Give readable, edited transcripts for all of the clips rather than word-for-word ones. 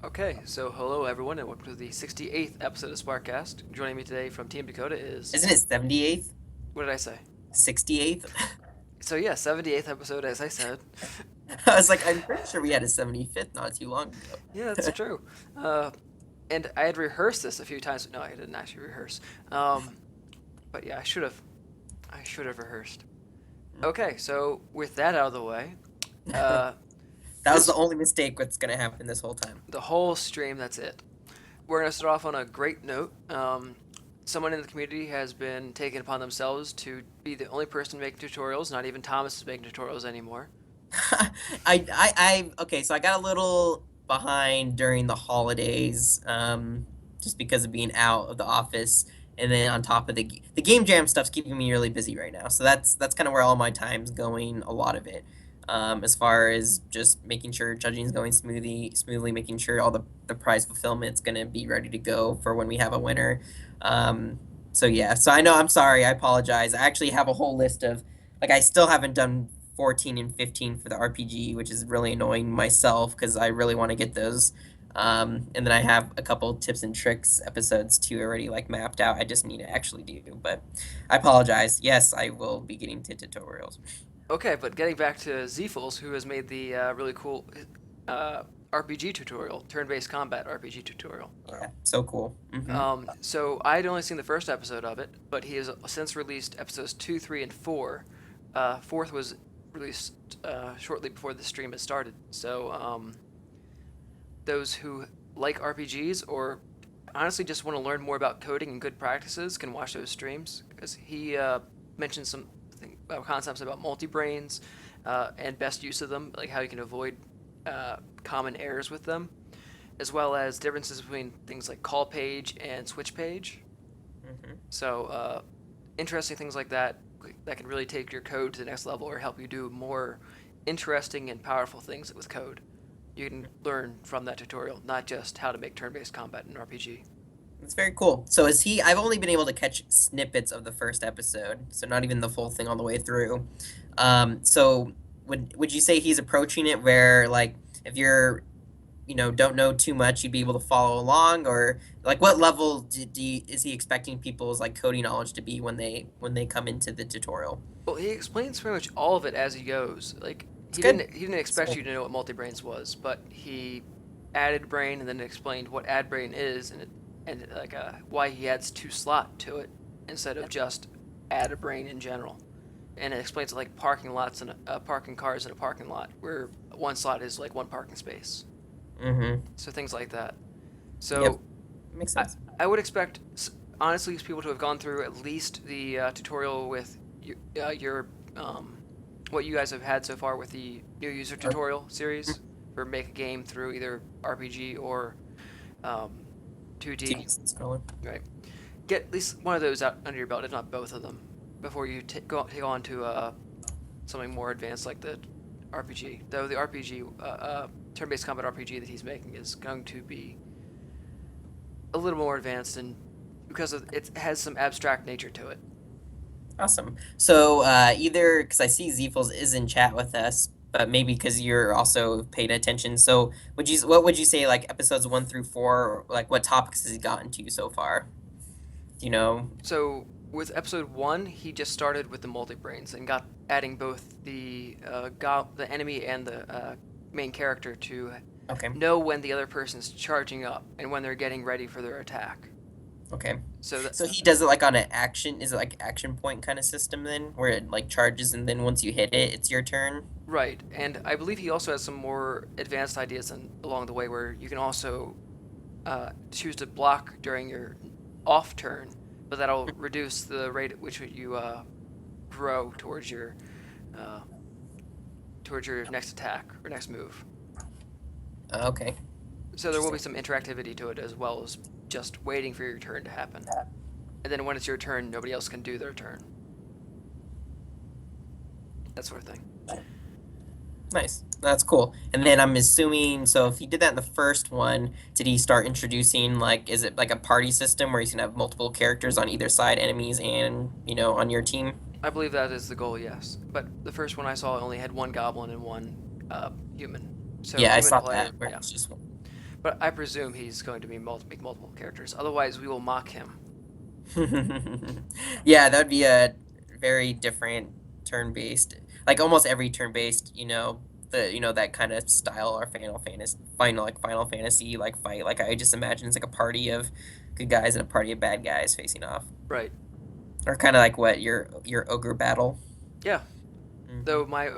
Okay, so hello everyone, and welcome to the 68th episode of SparkCast. Joining me today from Team Dakota is. Isn't it 78th? What did I say? 68th? So, yeah, 78th episode, as I said. I was like, I'm pretty sure we had a 75th not too long Yeah, that's ago. true. Uh, and I had rehearsed this a few times. No, I didn't actually rehearse. Um, but yeah, I should have. I should have rehearsed. Okay, so with that out of the way, uh, That was the this only mistake that's gonna happen this whole time. the whole stream. That's it. We're gonna start off on a great note. Someone in the community has been taking upon themselves to be the only person making tutorials. Not even Thomas is making tutorials anymore. Okay, so I got a little behind during the holidays, just because of being out of the office, and then on top of the game jam stuff's keeping me really busy right now. So that's kind of where all my time's going, a lot of it. As far as just making sure judging is going smoothly, making sure all the prize fulfillment's gonna be ready to go for when we have a winner. Um, so yeah, so I know I'm sorry, I apologize. I actually have a whole list of I still haven't done 14 and 15 for the RPG, which is really annoying myself because I really want to get those. And then I have a couple tips and tricks episodes too already mapped out. I just need to actually do, but I apologize. Yes, I will be getting to tutorials. Okay, but getting back to Zfools, who has made the really cool uh, RPG tutorial, turn-based combat RPG tutorial. Yeah, so cool. So I had only seen the first episode of it, but he has since released episodes 2, 3, and 4. Fourth was released shortly before the stream had started. So those who like RPGs or honestly just want to learn more about coding and good practices can watch those streams because he mentioned some concepts about multi-brains and best use of them, like how you can avoid common errors with them, as well as differences between things like call page and switch page. Hmm. So interesting things like that that can really take your code to the next level or help you do more interesting and powerful things with code. You can learn from that tutorial, not just how to make turn-based combat in RPG. It's very cool. So is he? I've only been able to catch snippets of the first episode, so not even the full thing all the way through. So would you say he's approaching it where if you're don't know too much, you'd be able to follow along, or what level is he expecting people's coding knowledge to be when they come into the tutorial? Well, he explains pretty much all of it as he goes. Like It's he good. didn't expect So you to know what multi-brains was, but he added brain and then explained what add brain is and why he adds two slot to it instead of just add a brain in general. And it explains like parking lots and parking cars in a parking lot where one slot is like one parking space. mm-hmm. So things like that. Yep, So makes I, sense. I would expect honestly people to have gone through at least the tutorial with your what you guys have had so far with the new user Or- tutorial series for make a game through either RPG or um, 2D. TV scroller. Right. Get at least one of those out under your belt, if not both of them, before you take on to something more advanced like the RPG. Though the RPG, turn-based combat RPG that he's making is going to be a little more advanced and because it has some abstract nature to it. Awesome. So either because I see Zefels is in chat with us, but maybe because you're also paid attention. So what would you say episodes 1 through 4? What topics has he gotten to so far? Do you know? So with episode 1, he just started with the multi-brains and got adding both the enemy and the main character to Okay. know when the other person's charging up and when they're getting ready for their attack. Okay. So that So he does it on an action. Is it action point kind of system then, where it charges and then once you hit it, it's your turn? right, and I believe he also has some more advanced ideas along the way where you can also choose to block during your off turn, but that'll reduce the rate at which you grow uh, towards your next attack or next move. Okay. So there will be Interesting. some interactivity to it as well as just waiting for your turn to happen. And then when it's your turn, nobody else can do their turn. That sort of thing. Nice. That's cool. And then I'm assuming, so if he did that in the first one, did he start introducing is it like a party system where he's gonna have multiple characters on either side, enemies and, on your team? I believe that is the goal, yes. But the first one I saw only had one goblin and one human. So Yeah, I human saw player, that where yeah. it's just one. But I presume he's going to be make multiple characters. Otherwise, we will mock him. Yeah, that would be a very different turn-based. Like almost every turn-based, that kind of style or Final Fantasy like fight. Like I just imagine it's like a party of good guys and a party of bad guys facing off. Right. Or kind of like what your ogre battle. Yeah. Hmm. Though my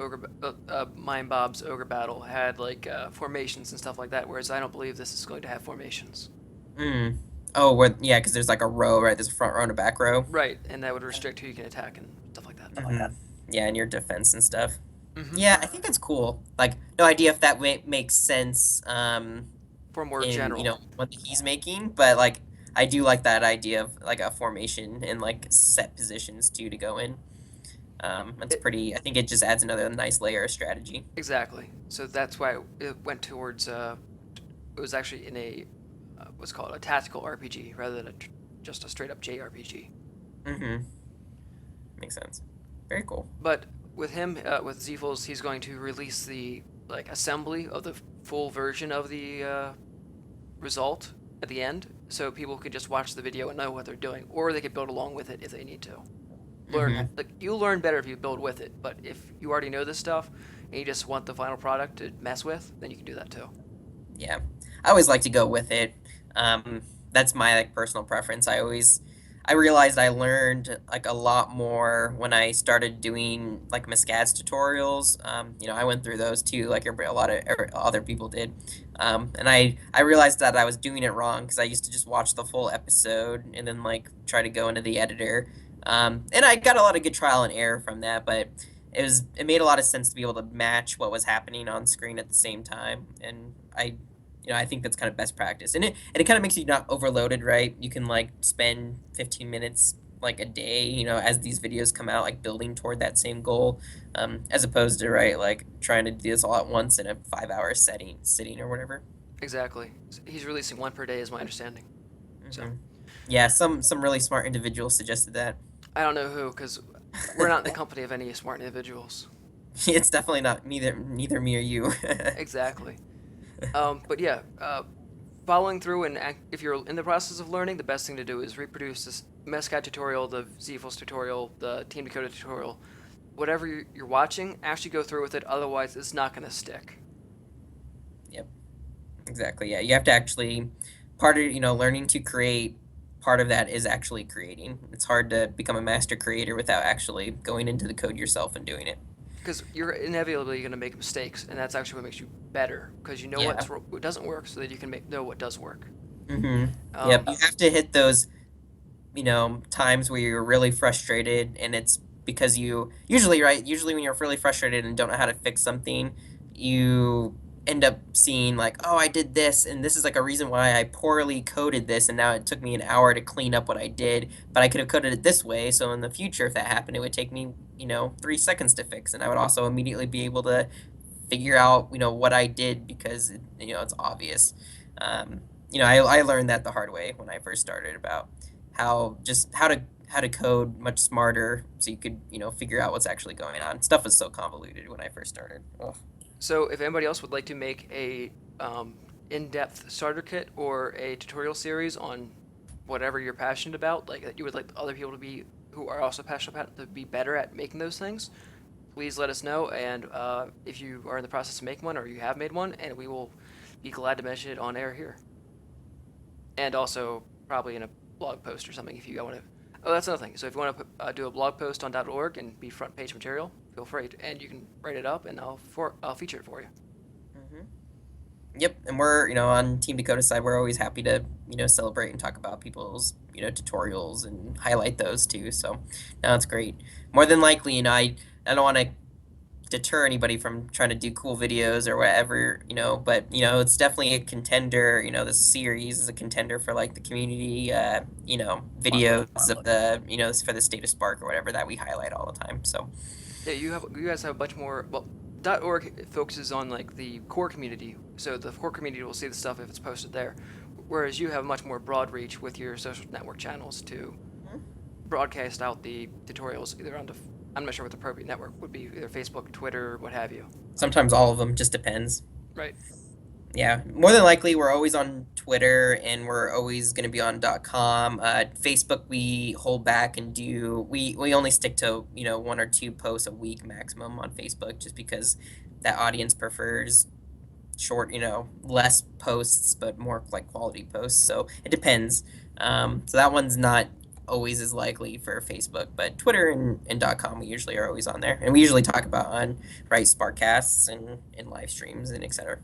Mine Bob's ogre battle had like formations and stuff like that, whereas I don't believe this is going to have formations. Mm. Oh, yeah, because there's like a row, right? There's a front row and a back row. Right, and that would restrict who you can attack and stuff like that. Mhm. Yeah, and your defense and stuff. Hmm. Yeah, I think that's cool. Like, no idea if that makes sense For more in, general. what he's making, but like I do like that idea of like a formation and like set positions too to go in. That's It, pretty. I think it just adds another nice layer of strategy. exactly. So that's why it went towards. It was actually in a what's called a tactical RPG rather than just a straight up JRPG. Mm-hmm. Makes sense. Very cool. But with him, with Zephyls, he's going to release the like assembly of the full version of the result at the end, so people can just watch the video and know what they're doing, or they could build along with it if they need to. Learn Mm-hmm. like you'll learn better if you build with it, but if you already know this stuff and you just want the final product to mess with, then you can do that too. Yeah, I always like to go with it. That's my like personal preference. I realized I learned like a lot more when I started doing like Muscad's tutorials. I went through those too, like a lot of other people did. And I realized that I was doing it wrong because I used to just watch the full episode and then like try to go into the editor. And I got a lot of good trial and error from that, but it made a lot of sense to be able to match what was happening on screen at the same time. And I think that's kind of best practice. And it kind of makes you not overloaded, right? You can like spend 15 minutes like a day, as these videos come out, like building toward that same goal, as opposed to, right, like trying to do this all at once in a 5 hour sitting or whatever. Exactly. He's releasing one per day, is my understanding. So Hmm. Yeah, some really smart individuals suggested that. I don't know who, because we're not in the company of any smart individuals. It's definitely not neither me or you. Exactly. But yeah, following through and if you're in the process of learning, the best thing to do is reproduce this Mescat tutorial, the Zephyls tutorial, the Team Dakota tutorial, whatever you're watching. Actually go through with it. Otherwise, it's not going to stick. Yep, exactly. Yeah, you have to actually part of learning to create. Part of that is actually creating. It's hard to become a master creator without actually going into the code yourself and doing it. Because you're inevitably going to make mistakes, and that's actually what makes you better. Because you know Yeah. what doesn't work, so that you can know what does work. Mm-hmm. Yep. Um, You have to hit those, times where you're really frustrated, and it's because you usually, right? Usually, when you're really frustrated and don't know how to fix something, you end up seeing like, oh, I did this, and this is like a reason why I poorly coded this, and now it took me an hour to clean up what I did, but I could have coded it this way. So in the future, if that happened, it would take me, 3 seconds to fix, and I would also immediately be able to figure out, what I did because it's obvious. Um, I learned that the hard way when I first started about how to code much smarter so you could figure out what's actually going on. Stuff was so convoluted when I first started. Ugh. so if anybody else would like to make a in-depth starter kit or a tutorial series on whatever you're passionate about, like that you would like other people to be who are also passionate about to be better at making those things, please let us know. And if you are in the process of making one or you have made one, and we will be glad to mention it on air here. And also probably in a blog post or something if you want to. Oh, that's another thing. So if you want to do a blog post on .org and be front page material, feel free to, and you can write it up and I'll feature it for you. Hmm. Yep, and we're on Team Dakota side. We're always happy to celebrate and talk about people's tutorials and highlight those too. So no, it's great. More than likely, I don't want to deter anybody from trying to do cool videos or whatever, but it's definitely a contender. This series is a contender for like the community, videos of the, for the state of Spark or whatever that we highlight all the time. So Yeah, you guys have a bunch more. Well, .org focuses on like the core community, so the core community will see the stuff if it's posted there, whereas you have much more broad reach with your social network channels to broadcast out the tutorials either onto. I'm not sure what the appropriate network would be, either Facebook, Twitter, what have you. sometimes all of them just depends. Right. Yeah, more than likely, we're always on Twitter and we're always going to be on .com. Facebook, we hold back and we only stick to, one or two posts a week maximum on Facebook just because that audience prefers short, less posts, but more like quality posts. So it depends. So that one's not always as likely for Facebook, but Twitter and .com, we usually are always on there. And we usually talk about on, right, SparkCasts and live streams and etc.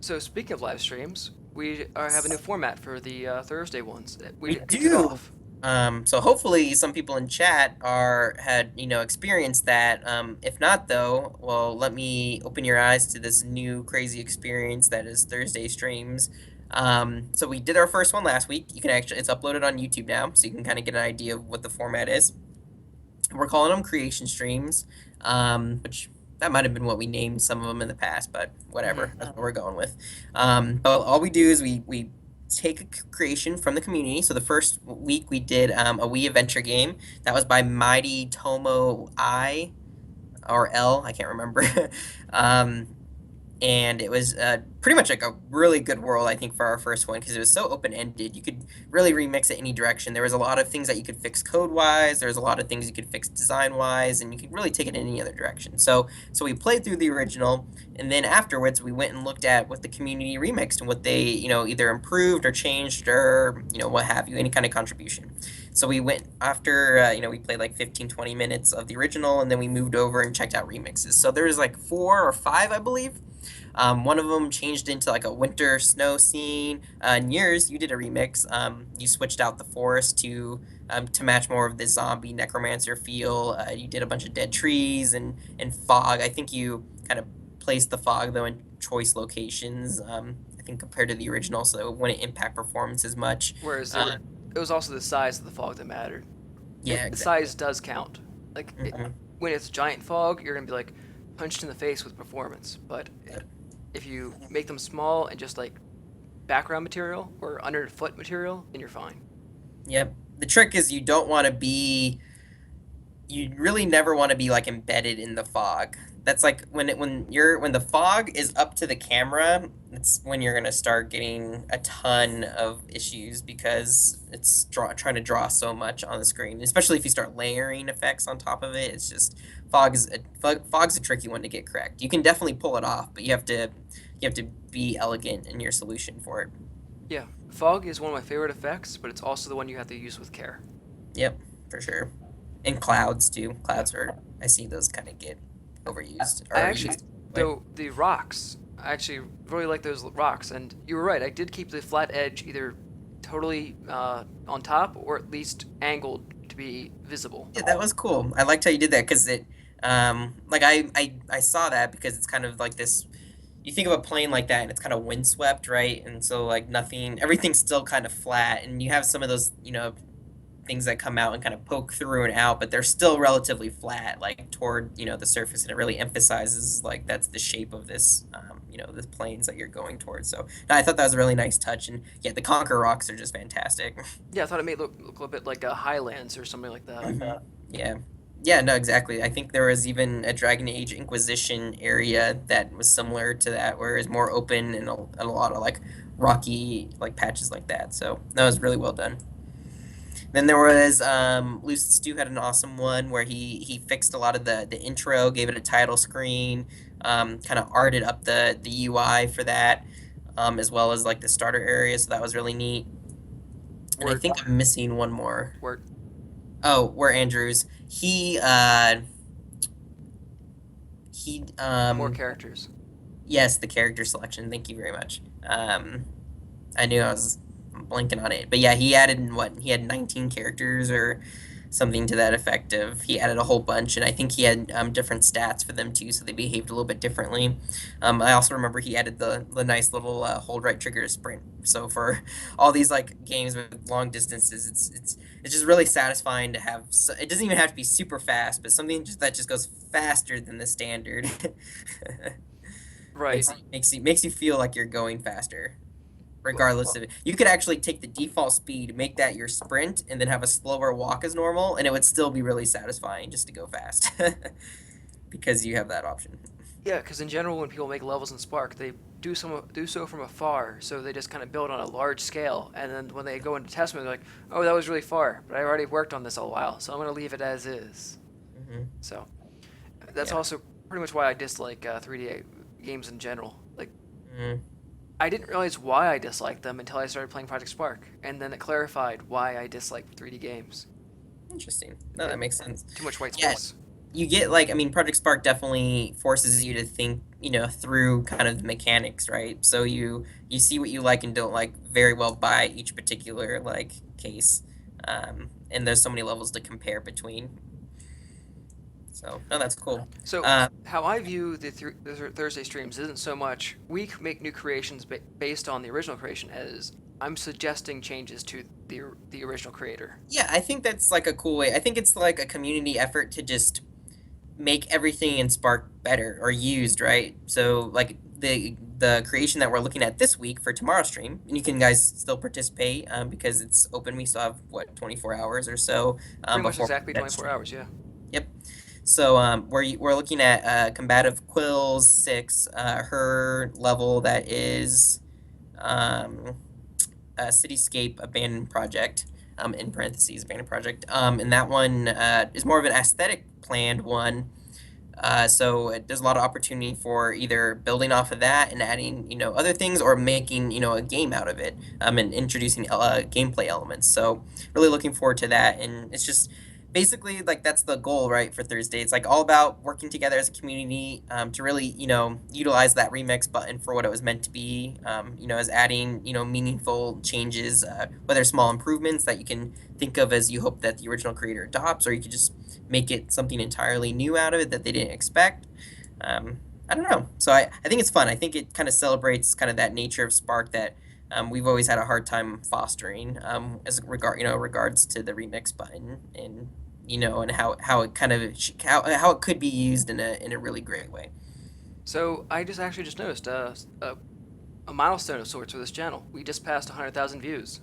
So speaking of live streams, we have a new format for the Thursday ones. We We kicked it do. off. So hopefully some people in chat had experienced that. If not though, well, let me open your eyes to this new crazy experience that is Thursday streams. So we did our first one last week. You can actually it's uploaded on YouTube now, so you can kind of get an idea of what the format is. We're calling them creation streams, which that might have been what we named some of them in the past, but whatever. Hmm. That's what we're going with. But all we do is we take a creation from the community. So the first week we did a Wii adventure game that was by Mighty Tomo I or L, I can't remember. um, and it was pretty much like a really good world, I think, for our first one because it was so open ended. You could really remix it any direction. There was a lot of things that you could fix code wise. There was a lot of things you could fix design wise, and you could really take it in any other direction. So we played through the original, and then afterwards we went and looked at what the community remixed and what they either improved or changed or what have you, any kind of contribution. So we went after we played like 15 20 minutes of the original, and then we moved over and checked out remixes. So there's like 4 or 5, I believe. One of them changed into like a winter snow scene. And yours, you did a remix. You switched out the forest to match more of the zombie necromancer feel. You did a bunch of dead trees and fog. I think you kind of placed the fog though in choice locations. I think compared to the original, so it wouldn't impact performance as much. Whereas Uh, it was also the size of the fog that mattered. yeah, The exactly. size does count. Like Hmm. when it's giant fog, you're gonna be like punched in the face with performance. But if you make them small and just like background material or underfoot material, then you're fine. Yep. The trick is you really never want to be like embedded in the fog. That's like when the fog is up to the camera, it's when you're gonna start getting a ton of issues because it's trying to draw so much on the screen. Especially if you start layering effects on top of it, it's just fog's a tricky one to get correct. You can definitely pull it off, but you have to be elegant in your solution for it. Yeah, fog is one of my favorite effects, but it's also the one you have to use with care. Yep, for sure. And clouds too. Yeah. Clouds are I see those kind of get overused I or actually, used. But though, the rocks, I actually really like those rocks, and you were right. I did keep the flat edge either totally on top or at least angled to be visible. yeah, that was cool. I liked how you did that because it like I saw that because it's kind of like this you think of a plane like that and it's kind of windswept, right? And so like everything's still kind of flat and you have some of those, things that come out and kind of poke through and out, but they're still relatively flat, like toward the surface, and it really emphasizes like that's the shape of this, the planes that you're going towards. So no, I thought that was a really nice touch, and yeah, the Conquer rocks are just fantastic. Yeah, I thought it made it look a little bit like Highlands or something like that. Mhm. Yeah. Yeah, no, exactly. I think there was even a Dragon Age Inquisition area that was similar to that, where it's more open and a lot of like rocky like patches like that. So that was really well done. Then there was Lucid Stew had an awesome one where he fixed a lot of the intro, gave it a title screen, kind of arted up the UI for that, as well as like the starter area. So that was really neat. And I Word, think I'm missing one more. word. Oh, where Andrews. More characters. Yes, the character selection. Thank you very much. I knew I was blanking on it, but yeah, he added what he had 19 characters or something to that effect. Of he added a whole bunch, and I think he had different stats for them too, so they behaved a little bit differently. I also remember he added the nice little hold right trigger to sprint. So for all these like games with long distances, it's just really satisfying to have. It doesn't even have to be super fast, but something that just goes faster than the standard. Right. Makes you feel like you're going faster regardless of it. You could actually take the default speed, make that your sprint, and then have a slower walk as normal, and it would still be really satisfying just to go fast because you have that option. Yeah, because in general, when people make levels in Spark, they do so from afar. So they just kind of build on a large scale, and then when they go into test mode, they're like, "Oh, that was really far, but I already worked on this a while, so I'm gonna leave it as is." Hmm. So that's Yeah. also pretty much why I dislike 3D games in general. Like, Mm, I didn't realize why I disliked them until I started playing Project Spark, and then it clarified why I dislike 3D games. interesting. No, that It, makes sense. too much white Yeah, space. you get like, I mean, Project Spark definitely forces you to think, through kind of the mechanics, right? So you see what you like and don't like very well by each particular like case, and there's so many levels to compare between. So no, that's cool. So, Uh, how I view the Thursday streams isn't so much we make new creations based on the original creation as I'm suggesting changes to the original creator. yeah, I think that's like a cool way. I think it's like a community effort to just make everything in Spark better or used, right? So like the creation that we're looking at this week for tomorrow's stream, and you can guys still participate because it's open. We still have what 24 hours or so Pretty much before exactly that 24 stream. hours, yeah. Yep. So we're looking at combative quills 6. Her level that is um, a cityscape abandoned project. In parentheses, abandoned project. And that one is more of an aesthetic planned one, so there's a lot of opportunity for either building off of that and adding, other things or making, a game out of it, and introducing gameplay elements. So really looking forward to that. And it's just basically like that's the goal, right, for Thursday. It's like all about working together as a community to really, utilize that remix button for what it was meant to be, as adding, meaningful changes, whether small improvements that you can think of as you hope that the original creator adopts, or you could just make it something entirely new out of it that they didn't expect. I don't know. So I think it's fun. I think it kind of celebrates kind of that nature of Spark that we've always had a hard time fostering as regards to the remix button and and how it kind of how it could be used in a really great way. So I just actually just noticed a milestone of sorts for this channel. We just passed 100,000 views.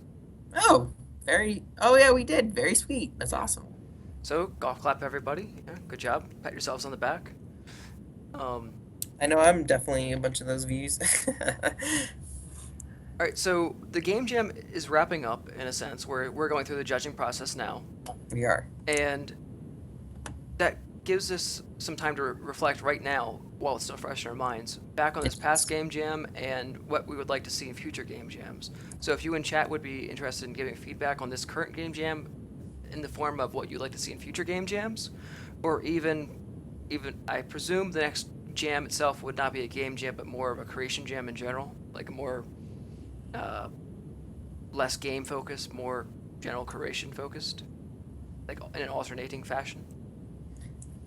Oh yeah, we did. Very sweet. That's Yeah. awesome. So golf clap everybody. Yeah, good job. Pat yourselves on the back. Um, I know I'm definitely a bunch of those views. all right, so the game jam is wrapping up in a sense. We're going through the judging process now, We are. and that gives us some time to reflect right now, while it's still fresh in our minds, back on this It past does. game jam and what we would like to see in future game jams. So if you in chat would be interested in giving feedback on this current game jam in the form of what you'd like to see in future game jams, or even I presume the next jam itself would not be a game jam, but more of a creation jam in general, like a more uh, less game focused, more general creation focused, like in an alternating fashion.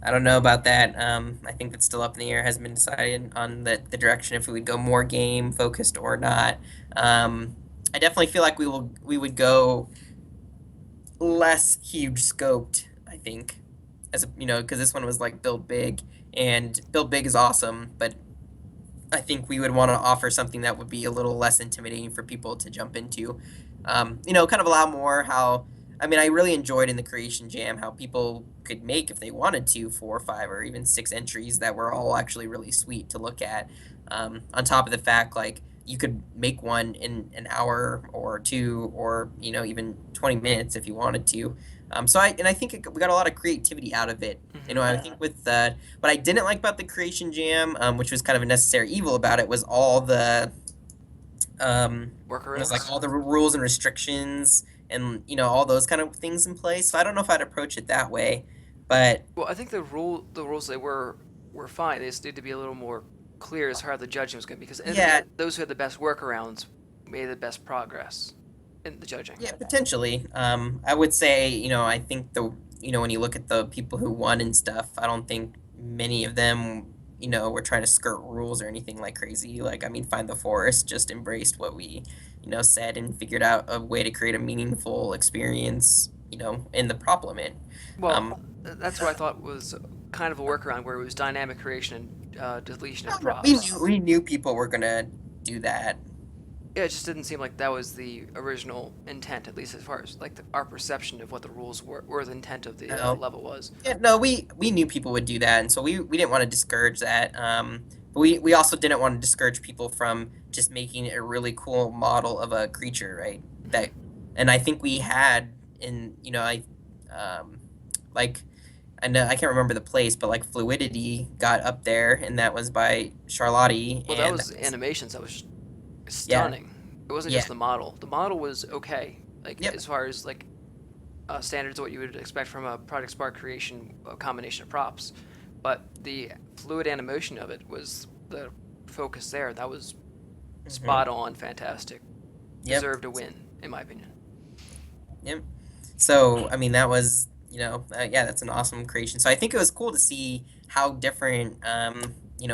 I don't know about that. I think that's still up in the air. Hasn't been decided on the direction if we would go more game focused or not. I definitely feel like we would go less huge scoped. I think, as because this one was like build big, and build big is awesome, but I think we would want to offer something that would be a little less intimidating for people to jump into. Kind of allow more how. I mean, I really enjoyed in the Creation Jam how people could make, if they wanted to, 4 or 5 or even 6 entries that were all actually really sweet to look at. On top of the fact, like, you could make one in an hour or two, or even 20 minutes if you wanted to. I think we got a lot of creativity out of it. I think with what I didn't like about the Creation Jam, which was kind of a necessary evil about it, was all the it was like Workarounds. all the rules and restrictions and all those kind of things in place. So I don't know if I'd approach it that way, but Well, I think the rules they were fine. They just need to be a little more clear as how the judging was going to be, because in the yeah, end, those who had the best workarounds made the best progress in the judging. yeah, potentially. I would say I think when you look at the people who won and stuff, I don't think many of them were trying to skirt rules or anything like crazy. Like, I mean, Find the Forest just embraced what we said and figured out a way to create a meaningful experience in the problem. And Well, um, that's what I thought was kind of a workaround, where it was dynamic creation and deletion of we props. knew people were gonna do that. Yeah, it just didn't seem like that was the original intent, at least as far as like our perception of what the rules were, or the intent of the No. level was. Yeah, no, we knew people would do that, and so we didn't want to discourage that. But we also didn't want to discourage people from just making a really cool model of a creature, right? That, and I think we had in, um, like, I know I can't remember the place, but like Fluidity got up there, and that was by Charlotte, Well, that and that was was, animations. That was just yeah, stunning. It wasn't yeah, just the model. The model was okay, like yep, as far as like standards of what you would expect from a Project Spark creation, a combination of props. But the fluid animation of it was the focus there. That was hmm, spot on, fantastic. yep. Deserved a win, in my opinion. Yep. So, I mean, that was, yeah, that's an awesome creation. So I think it was cool to see how different,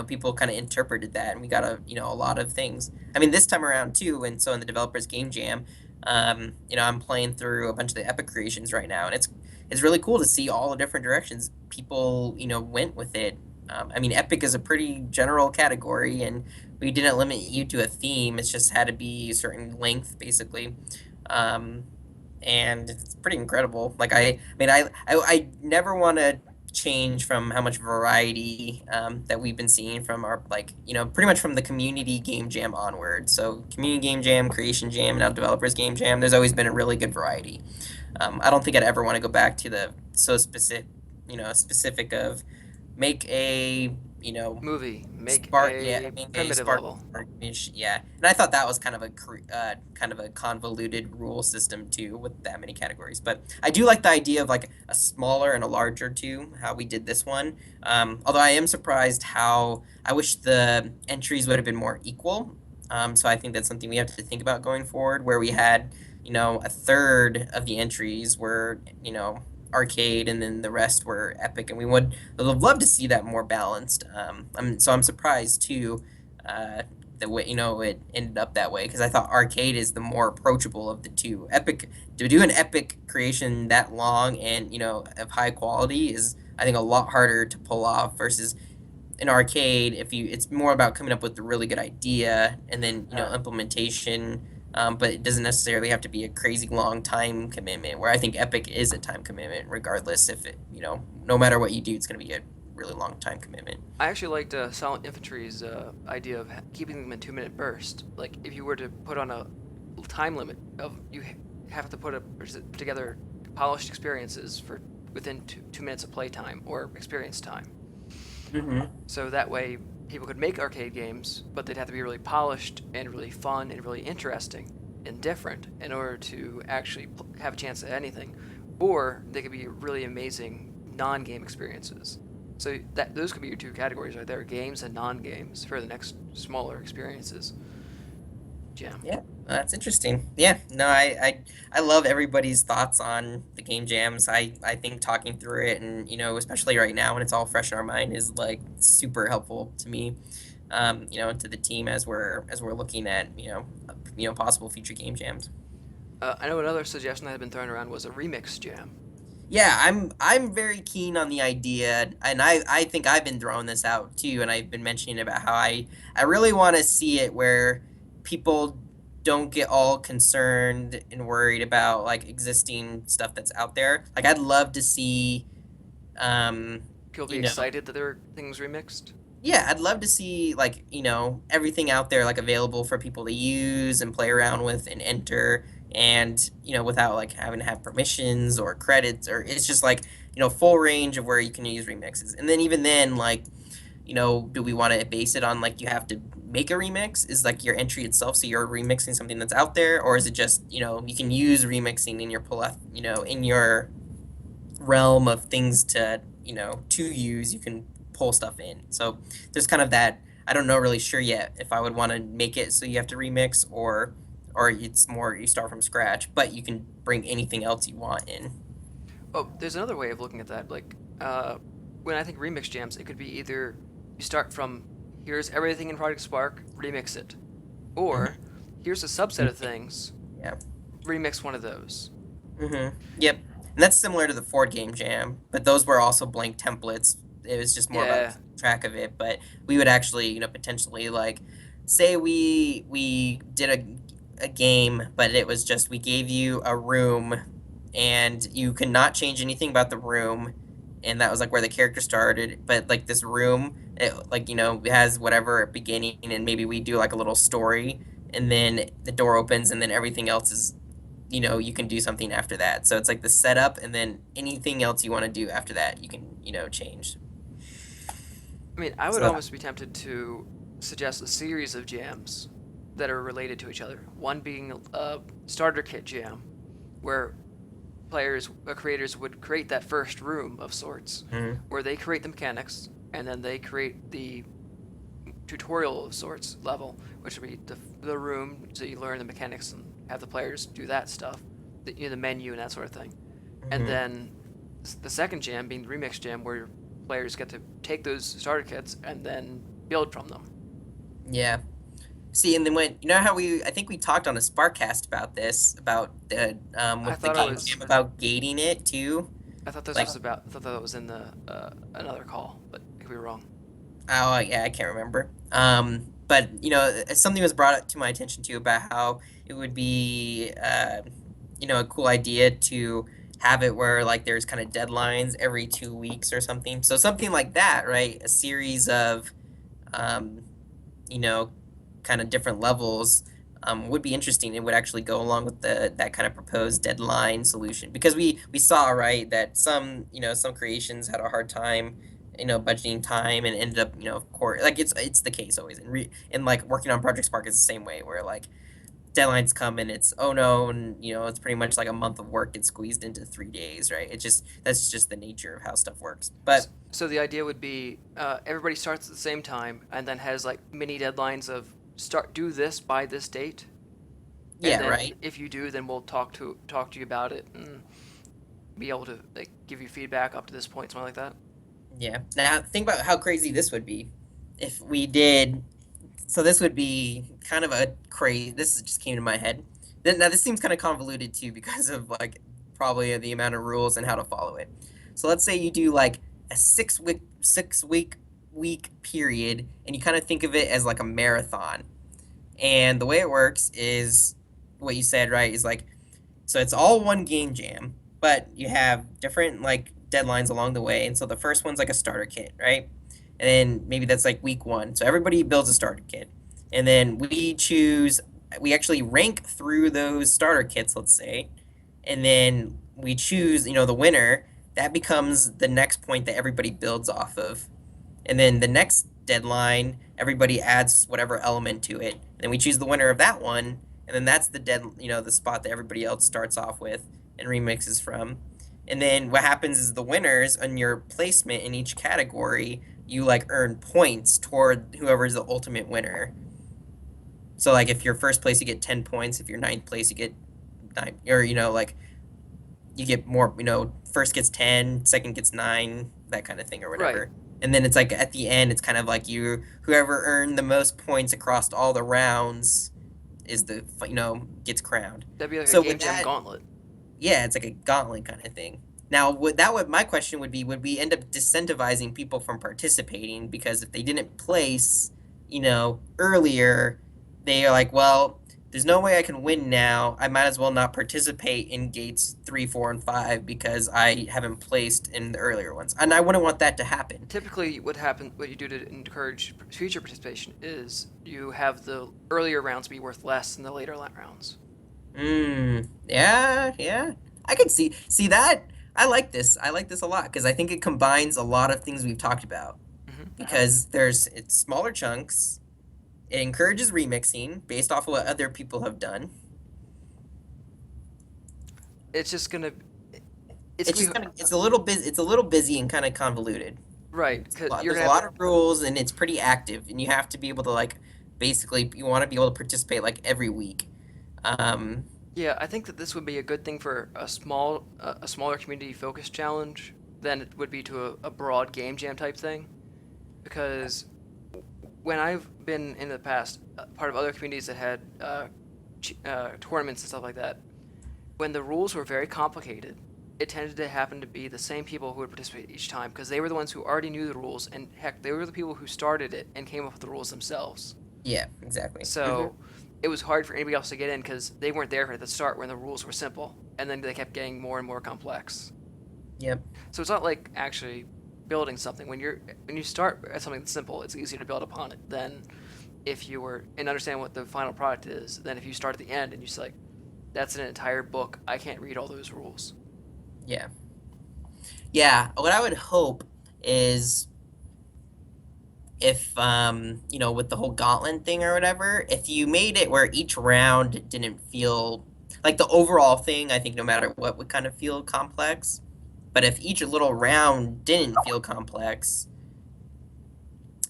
people kind of interpreted that, and we got a lot of things. I mean, this time around too, and so in the developers game jam, I'm playing through a bunch of the epic creations right now, and it's really cool to see all the different directions people, went with it. I mean, epic is a pretty general category, and we didn't limit you to a theme. It's just had to be a certain length, basically. Um, and it's pretty incredible. Like I mean, I never want to change from how much variety that we've been seeing from our pretty much from the community game jam onward. So community game jam, creation jam, now developers game jam. There's always been a really good variety. I don't think I'd ever want to go back to the so specific of make a Movie, make Spark, yeah, a I mean, a primitive Spark, level. yeah, and I thought that was kind of a convoluted rule system too, with that many categories. But I do like the idea of like a smaller and a larger too, how we did this one. Although I am surprised how I wish the entries would have been more equal. So I think that's something we have to think about going forward, where we had, a third of the entries were, arcade, and then the rest were epic, and would have loved to see that more balanced. I'm surprised too, the way it ended up that way, because I thought arcade is the more approachable of the two. Epic, to do an epic creation that long and of high quality is, I think, a lot harder to pull off versus an arcade. If you It's more about coming up with a really good idea and then implementation. But it doesn't necessarily have to be a crazy long time commitment, where I think epic is a time commitment regardless. If it no matter what you do, it's going to be a really long time commitment. I actually liked Silent Infantry's idea of keeping them in 2 minute bursts. Like if you were to put on a time limit of have to together polished experiences for within 2 minutes of playtime or experience time. Hmm. So that way people could make arcade games, but they'd have to be really polished and really fun and really interesting and different in order to actually have a chance at anything. Or they could be really amazing non-game experiences. So those could be your two categories right there: games and non-games for the next smaller experiences. Jam. Yeah, that's interesting. Yeah, no, I love everybody's thoughts on the game jams. I think talking through it, and especially right now when it's all fresh in our mind, is like super helpful to me. To the team as we're looking at possible future game jams. I know another suggestion that had been thrown around was a remix jam. Yeah, I'm very keen on the idea, and I think I've been throwing this out too, and I've been mentioning about how I really want to see it where people don't get all concerned and worried about like existing stuff that's out there. Like I'd love to see, um, People be you know, excited that there are things remixed. yeah, I'd love to see like, everything out there like available for people to use and play around with and enter, and without like having to have permissions or credits, or it's just like, full range of where you can use remixes. And then even then, like, do we want to base it on like you have to make a remix? Is like your entry itself, so you're remixing something that's out there, or is it just, you can use remixing in your in your realm of things to use, you can pull stuff in. So there's kind of that. I don't know really sure yet if I would want to make it so you have to remix, or it's more you start from scratch, but you can bring anything else you want in. Oh, there's another way of looking at that. Like, when I think remix jams, it could be either you start from here's everything in Project Spark, remix it, or Hmm. here's a subset of things, Yeah. remix one of those. Yep. And that's similar to the Ford Game Jam, but those were also blank templates. It was just more about Yeah, keeping track of it. But we would actually, potentially like, say we did a game, but it was just we gave you a room, and you could not change anything about the room, and that was like where the character started. But like this room, it like it has whatever beginning, and maybe we do like a little story, and then the door opens, and then everything else is you can do something after that. So it's like the setup, and then anything else you want to do after that, you can change. I mean, I would So almost be tempted to suggest a series of jams that are related to each other. One being a starter kit jam, where creators would create that first room of sorts, mhm. where they create the mechanics, and then they create the tutorial of sorts level, which would be the room, so you learn the mechanics and have the players do that stuff, the menu and that sort of thing. And Mhm. then the second jam being the remix jam, where players get to take those starter kits and then build from them. Yeah. See, and then when how I think we talked on a SparkCast about this, about the I with the thought it game was. jam about gating it too. I thought this Like, was about. I thought that was in the another call, but I could be wrong. oh yeah, I can't remember. But something was brought up to my attention too about how it would be a cool idea to have it where like there's kind of deadlines every 2 weeks or something. So something like that, right? A series of um, you know, kind of different levels would be interesting. It would actually go along with the that kind of proposed deadline solution because we saw right that some creations had a hard time budgeting time and ended up of course like it's the case always and like working on Project Spark is the same way where like deadlines come and it's oh no and it's pretty much like a month of work gets squeezed into 3 days, right? That's just the nature of how stuff works. But So the idea would be everybody starts at the same time and then has like mini deadlines of do this by this date, and yeah, then right. if you do, then we'll talk to you about it and be able to like give you feedback up to this point, something like that. Yeah. Now think about how crazy this would be if we did. So this would be kind of a crazy. This just came to my head. Now this seems kind of convoluted too because of like probably the amount of rules and how to follow it. So let's say you do like a 6 week period, and you kind of think of it as like a marathon. And the way it works is what you said, right? Is like so it's all one game jam, but you have different like deadlines along the way. And so the first one's like a starter kit, right? And then maybe that's like week one. So everybody builds a starter kit. And then we actually rank through those starter kits, let's say. And then we choose, the winner. That becomes the next point that everybody builds off of. And then the next deadline, everybody adds whatever element to it. And then we choose the winner of that one, and then that's the spot that everybody else starts off with and remixes from. And then what happens is the winners on your placement in each category, you like earn points toward whoever's the ultimate winner. So like if you're first place, you get 10 points. If you're ninth place, you get nine, or like you get more, first gets 10, second gets 9, that kind of thing or Right. whatever. And then it's like at the end, it's kind of like whoever earned the most points across all the rounds is gets crowned. That'd be like a So game with jam that, gauntlet. yeah, it's like a gauntlet kind of thing. Now, my question would we end up disincentivizing people from participating because if they didn't place, earlier, they are like, well, there's no way I can win now. I might as well not participate in gates 3, 4, and 5 because I haven't placed in the earlier ones, and I wouldn't want that to happen. Typically, what you do to encourage future participation is you have the earlier rounds be worth less than the later rounds. Yeah, yeah. I could see that. I like this. I like this a lot because I think it combines a lot of things we've talked about. Hmm. Because it's smaller chunks. It encourages remixing based off of what other people have done. It's just gonna, it's It's gonna just be kind of it's a little busy. It's a little busy and kind of convoluted. right because you're There's a gonna have lot of rules and it's pretty active, and you have to be able to like basically you want to be able to participate like every week. Um, yeah. I think that this would be a good thing for a smaller community focused challenge than it would be to a broad game jam type thing, because when I've been in the past part of other communities that had tournaments and stuff like that, when the rules were very complicated, it tended to happen to be the same people who would participate each time because they were the ones who already knew the rules, and heck, they were the people who started it and came up with the rules themselves. yeah, exactly. So it was hard for anybody else to get in because they weren't there at the start when the rules were simple, and then they kept getting more and more complex. Yep. So it's not like actually building something. When you start at something that's simple, it's easier to build upon it than if you were and understand what the final product is. Then if you start at the end and you just like, that's an entire book, I can't read all those rules. Yeah. Yeah. What I would hope is if with the whole gauntlet thing or whatever, if you made it where each round didn't feel like the overall thing, I think no matter what would kind of feel complex. But if each little round didn't feel complex,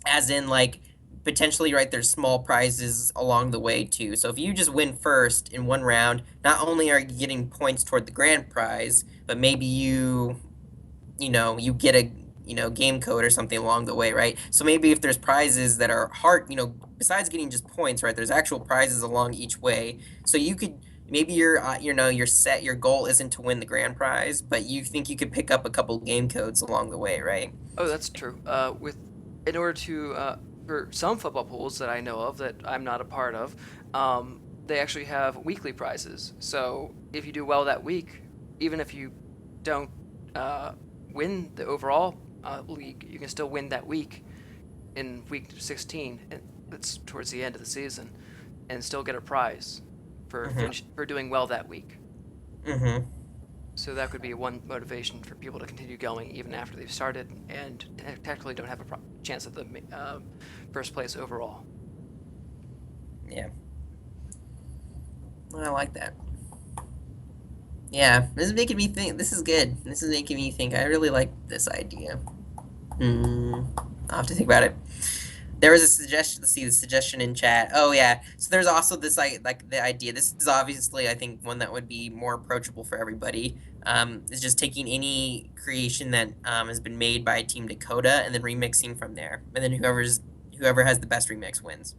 as in like potentially, right, there's small prizes along the way too. So if you just win first in one round, not only are you getting points toward the grand prize, but maybe you get a game code or something along the way, right? So maybe if there's prizes that are hard, besides getting just points, right, there's actual prizes along each way. So you could maybe your goal isn't to win the grand prize, but you think you could pick up a couple game codes along the way, right? Oh, that's true. In order to for some football pools that I know of that I'm not a part of, they actually have weekly prizes. So if you do well that week, even if you don't win the overall league, you can still win that week in week 16, and that's towards the end of the season, and still get a prize for for doing well that week. Mm-hmm. So that could be one motivation for people to continue going even after they've started and technically don't have a chance at the first place overall. Yeah. Well, I like that. Yeah, this is making me think. This is good. This is making me think. I really like this idea. I'll have to think about it. There was a suggestion. Let's see the suggestion in chat. Oh yeah. So there's also this like the idea. This is obviously I think one that would be more approachable for everybody. Is just taking any creation that has been made by Team Dakota and then remixing from there, and then whoever has the best remix wins.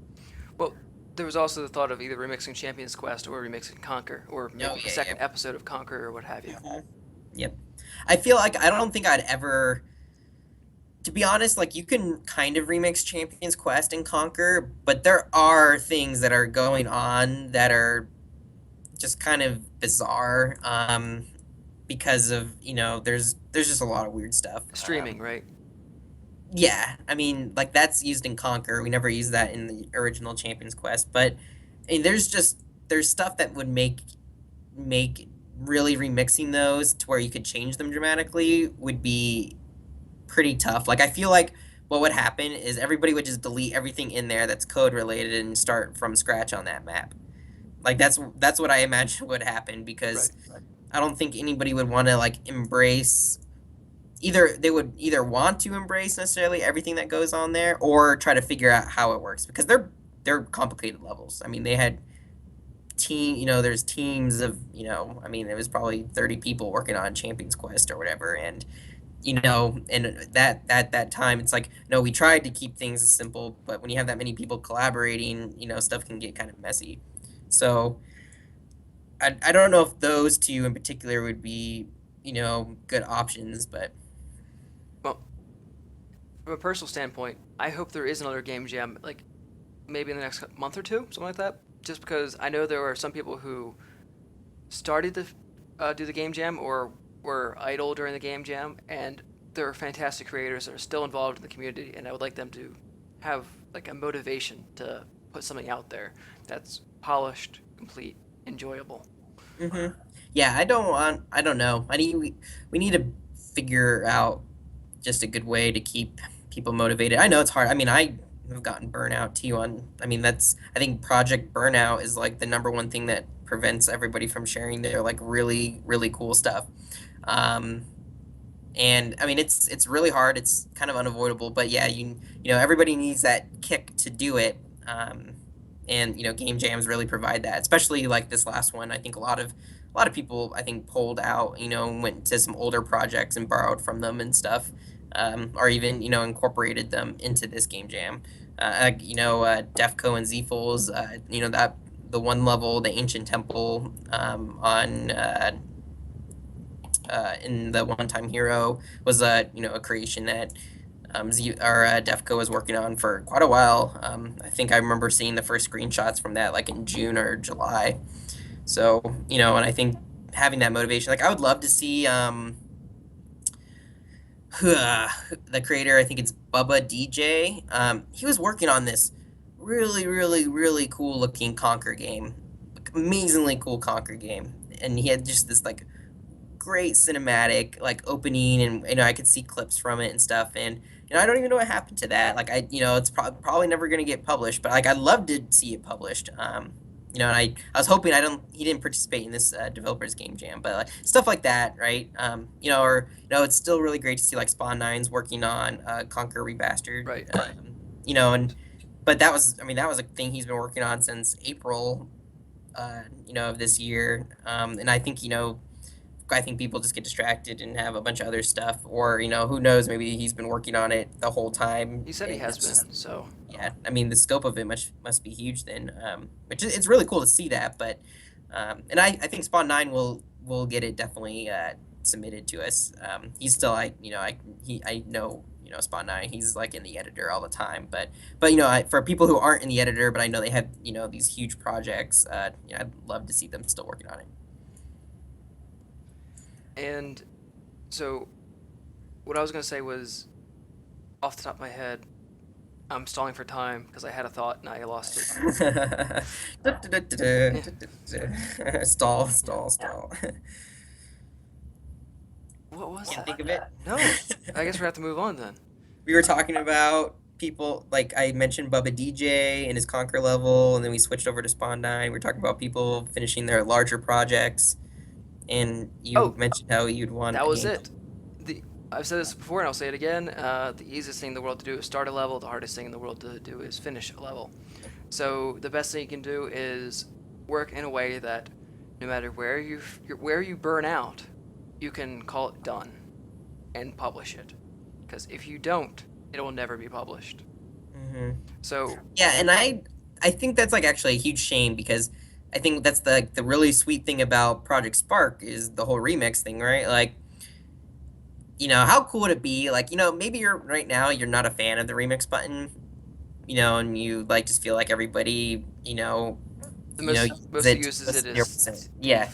Well, there was also the thought of either remixing Champions Quest or remixing Conquer, or making a second episode of Conquer or what have you. Yep. I feel like I don't think I'd ever. To be honest, like you can kind of remix Champions Quest and Conquer, but there are things that are going on that are just kind of bizarre. Because of there's just a lot of weird stuff. Streaming, right? Yeah, I mean, like that's used in Conquer. We never used that in the original Champions Quest, but I mean, there's stuff that would make really remixing those to where you could change them dramatically would be pretty tough. Like I feel like what would happen is everybody would just delete everything in there that's code related and start from scratch on that map. Like that's what I imagine would happen because Right. I don't think anybody would want to like embrace they would either want to embrace necessarily everything that goes on there or try to figure out how it works because they're complicated levels. I mean, they had there's teams of, I mean, there was probably 30 people working on Champions Quest or whatever and and that time it's like, no, we tried to keep things simple, but when you have that many people collaborating, stuff can get kind of messy. So I don't know if those two in particular would be, good options, but Well, from a personal standpoint, I hope there is another game jam, like maybe in the next month or two, something like that. Just because I know there are some people who started to do the game jam or were idle during the game jam, and there are fantastic creators that are still involved in the community, and I would like them to have like a motivation to put something out there that's polished, complete, enjoyable. yeah, I don't know. We need to figure out just a good way to keep people motivated. I know it's hard. I mean, I have gotten burnout too I mean, I think project burnout is like the number one thing that prevents everybody from sharing their like really, really cool stuff. And I mean, it's really hard. It's kind of unavoidable, but yeah, everybody needs that kick to do it. And game jams really provide that, especially like this last one. I think a lot of people I think pulled out, went to some older projects and borrowed from them and stuff, or even incorporated them into this game jam. Defco and Zfools, that the one level, the ancient temple on in the One Time Hero was a creation that Defco was working on for quite a while. I think I remember seeing the first screenshots from that like in June or July. So, and I think having that motivation, like I would love to see the creator, I think it's Bubba DJ. He was working on this really, really, really cool looking Conquer game, like, amazingly cool Conquer game, and he had just this like great cinematic like opening, and I could see clips from it and stuff, and I don't even know what happened to that. Like it's probably never gonna get published, but like I'd love to see it published. And I was hoping he didn't participate in this developers game jam, but like, stuff like that, right? Or it's still really great to see like Spawn Nine's working on Conquer Remastered, Right. and but that was a thing he's been working on since April, of this year, and I think people just get distracted and have a bunch of other stuff, or who knows, maybe he's been working on it the whole time. He said he has been, so yeah, I mean the scope of it must be huge then, which it's really cool to see that. But and I think Spawn 9 will get it definitely submitted to us. He's still I know Spawn 9, he's like in the editor all the time, but for people who aren't in the editor, but I know they have these huge projects, I'd love to see them still working on it. And so what I was going to say was, off the top of my head, I'm stalling for time because I had a thought and I lost it. Stall. What was Can't that? think of it. No, I guess we have to move on then. We were talking about people, like I mentioned Bubba DJ and his Conquer level, and then we switched over to Spawn 9. We were talking about people finishing their larger projects, and you mentioned how you'd want. That was it. I've said this before and I'll say it again. The easiest thing in the world to do is start a level. The hardest thing in the world to do is finish a level. So the best thing you can do is work in a way that no matter where you burn out, you can call it done and publish it. Because if you don't, it will never be published. Mm-hmm. So yeah, and I think that's like actually a huge shame, because I think that's the really sweet thing about Project Spark is the whole remix thing, right? Like, how cool would it be? Like, maybe right now you're not a fan of the remix button, and you like just feel like everybody, the most uses it is yeah.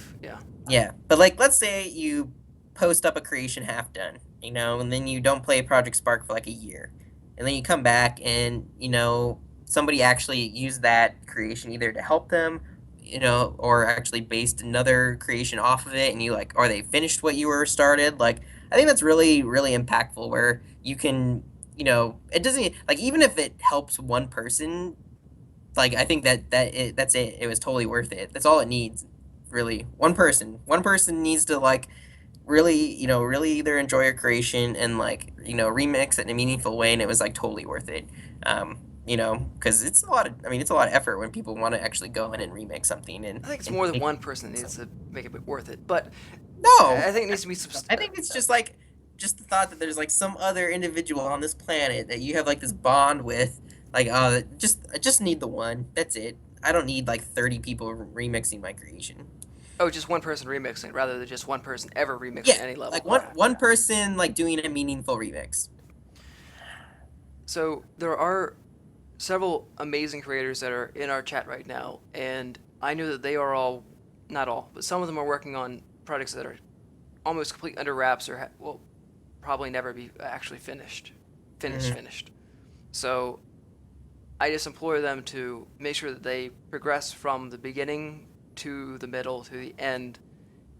But like, let's say you post up a creation half done, and then you don't play Project Spark for like a year, and then you come back and somebody actually used that creation either to help them, or actually based another creation off of it, and or they finished what you were started. Like, I think that's really, really impactful, where you can, it doesn't, like, even if it helps one person, like, I think that's it. It was totally worth it. That's all it needs, really. One person needs to, like, really, really either enjoy your creation and, like, remix it in a meaningful way, and it was, like, totally worth it. Because it's a lot of effort when people want to actually go in and remake something. And I think it's more than one person that needs to make it worth it. But no, I think it needs to be. I think it's just the thought that there's like some other individual on this planet that you have like this bond with. Like, I just need the one. That's it. I don't need like 30 people remixing my creation. Oh, just one person remixing rather than just one person ever remixing any level. Like one person like doing a meaningful remix. So there are several amazing creators that are in our chat right now, and I know that they are all, not all, but some of them are working on projects that are almost completely under wraps or will probably never be actually finished. So I just implore them to make sure that they progress from the beginning to the middle to the end,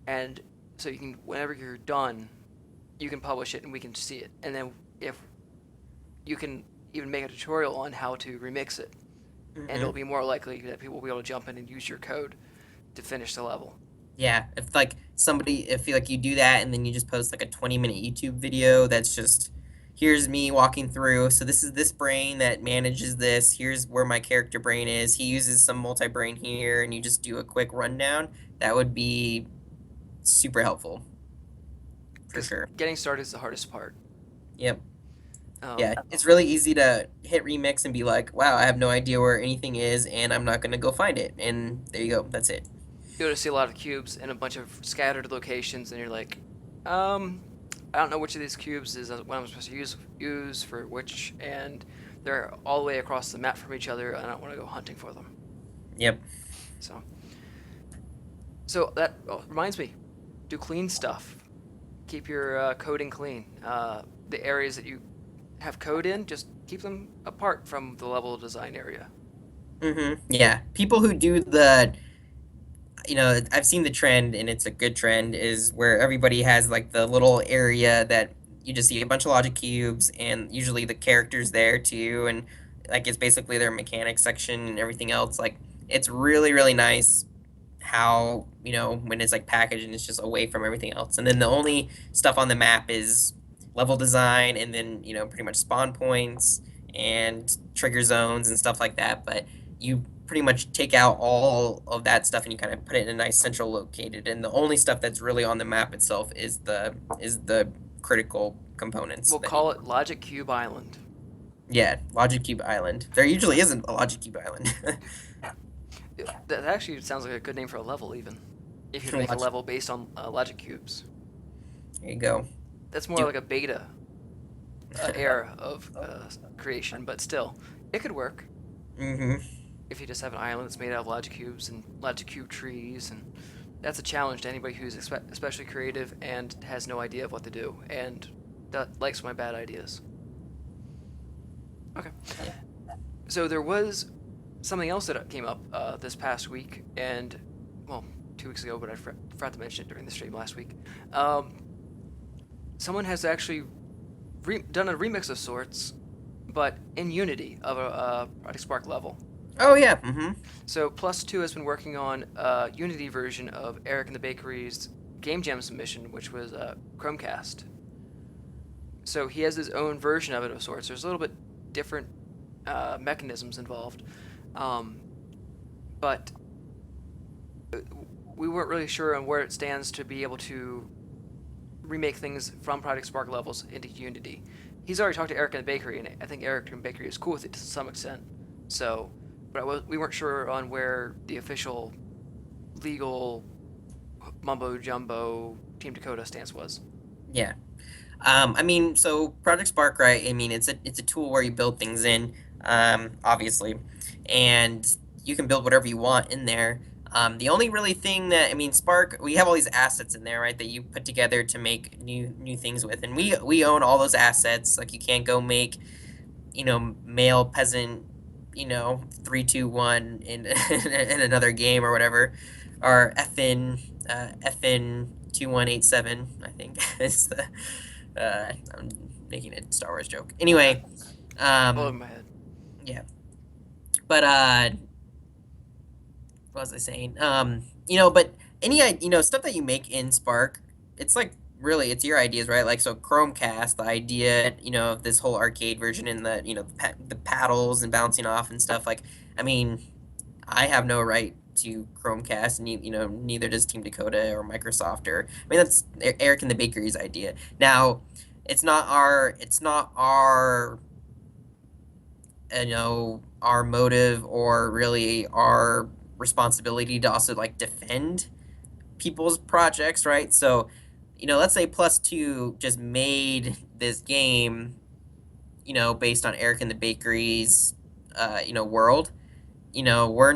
and so you can, whenever you're done, you can publish it and we can see it. And then if you can even make a tutorial on how to remix it, and it'll be more likely that people will be able to jump in and use your code to finish the level. Yeah, if like you do that and then you just post like a 20-minute YouTube video that's just, here's me walking through, so this is this brain that manages this, here's where my character brain is, he uses some multi-brain here, and you just do a quick rundown, that would be super helpful. For sure. Getting started is the hardest part. Yep. Yeah, it's really easy to hit remix and be like, wow, I have no idea where anything is, and I'm not going to go find it. And there you go. That's it. You go to see a lot of cubes in a bunch of scattered locations, and you're like, I don't know which of these cubes is what I'm supposed to use for which, and they're all the way across the map from each other, and I don't want to go hunting for them. Yep. So, so that reminds me, do clean stuff. Keep your coding clean. The areas that you have code in, just keep them apart from the level design area. Yeah. People who do the, I've seen the trend, and it's a good trend, is where everybody has like the little area that you just see a bunch of logic cubes, and usually the characters there too, and like it's basically their mechanics section and everything else. Like it's really, really nice how, when it's like packaged and it's just away from everything else. And then the only stuff on the map is level design, and then, pretty much spawn points and trigger zones and stuff like that. But you pretty much take out all of that stuff and you kind of put it in a nice central located. And the only stuff that's really on the map itself is the critical components. We'll call it Logic Cube Island. Yeah, Logic Cube Island. There usually isn't a Logic Cube Island. That actually sounds like a good name for a level, even. If you make a level based on logic cubes. There you go. That's more like a beta era of creation, but still, it could work. If you just have an island that's made out of logic cubes and logic cube trees, and that's a challenge to anybody who's especially creative and has no idea of what to do, and likes my bad ideas. Okay. So there was something else that came up this past week, and, well, 2 weeks ago, but I forgot to mention it during the stream last week. Someone has actually done a remix of sorts, but in Unity of a Project Spark level. Oh, yeah. So Plus2 has been working on a Unity version of Eric and the Bakery's GameJam submission, which was Chromecast. So he has his own version of it of sorts. There's a little bit different mechanisms involved. But we weren't really sure on where it stands to be able to remake things from Project Spark levels into Unity. He's already talked to Eric and the Bakery, and I think Eric and the Bakery is cool with it to some extent. So, but we weren't sure on where the official legal mumbo jumbo Team Dakota stance was. Yeah. So Project Spark, right? I mean, it's a tool where you build things in, obviously, and you can build whatever you want in there. The only really thing that, Spark, we have all these assets in there, right, that you put together to make new things with, and we own all those assets. Like you can't go make, male peasant, 321 in in another game or whatever, or FN 2187, I think is the. I'm making a Star Wars joke. Anyway, Blowing my head. Yeah, but what was I saying? But any stuff that you make in Spark, it's like really it's your ideas, right? Like so Chromecast, the idea, of this whole arcade version and the the paddles and bouncing off and stuff. Like, I have no right to Chromecast, and neither does Team Dakota or Microsoft or that's Eric and the Bakery's idea. Now, it's not our our motive or really our responsibility to also like defend people's projects, right? So, let's say Plus2 just made this game, based on Eric and the Bakery's, world. We're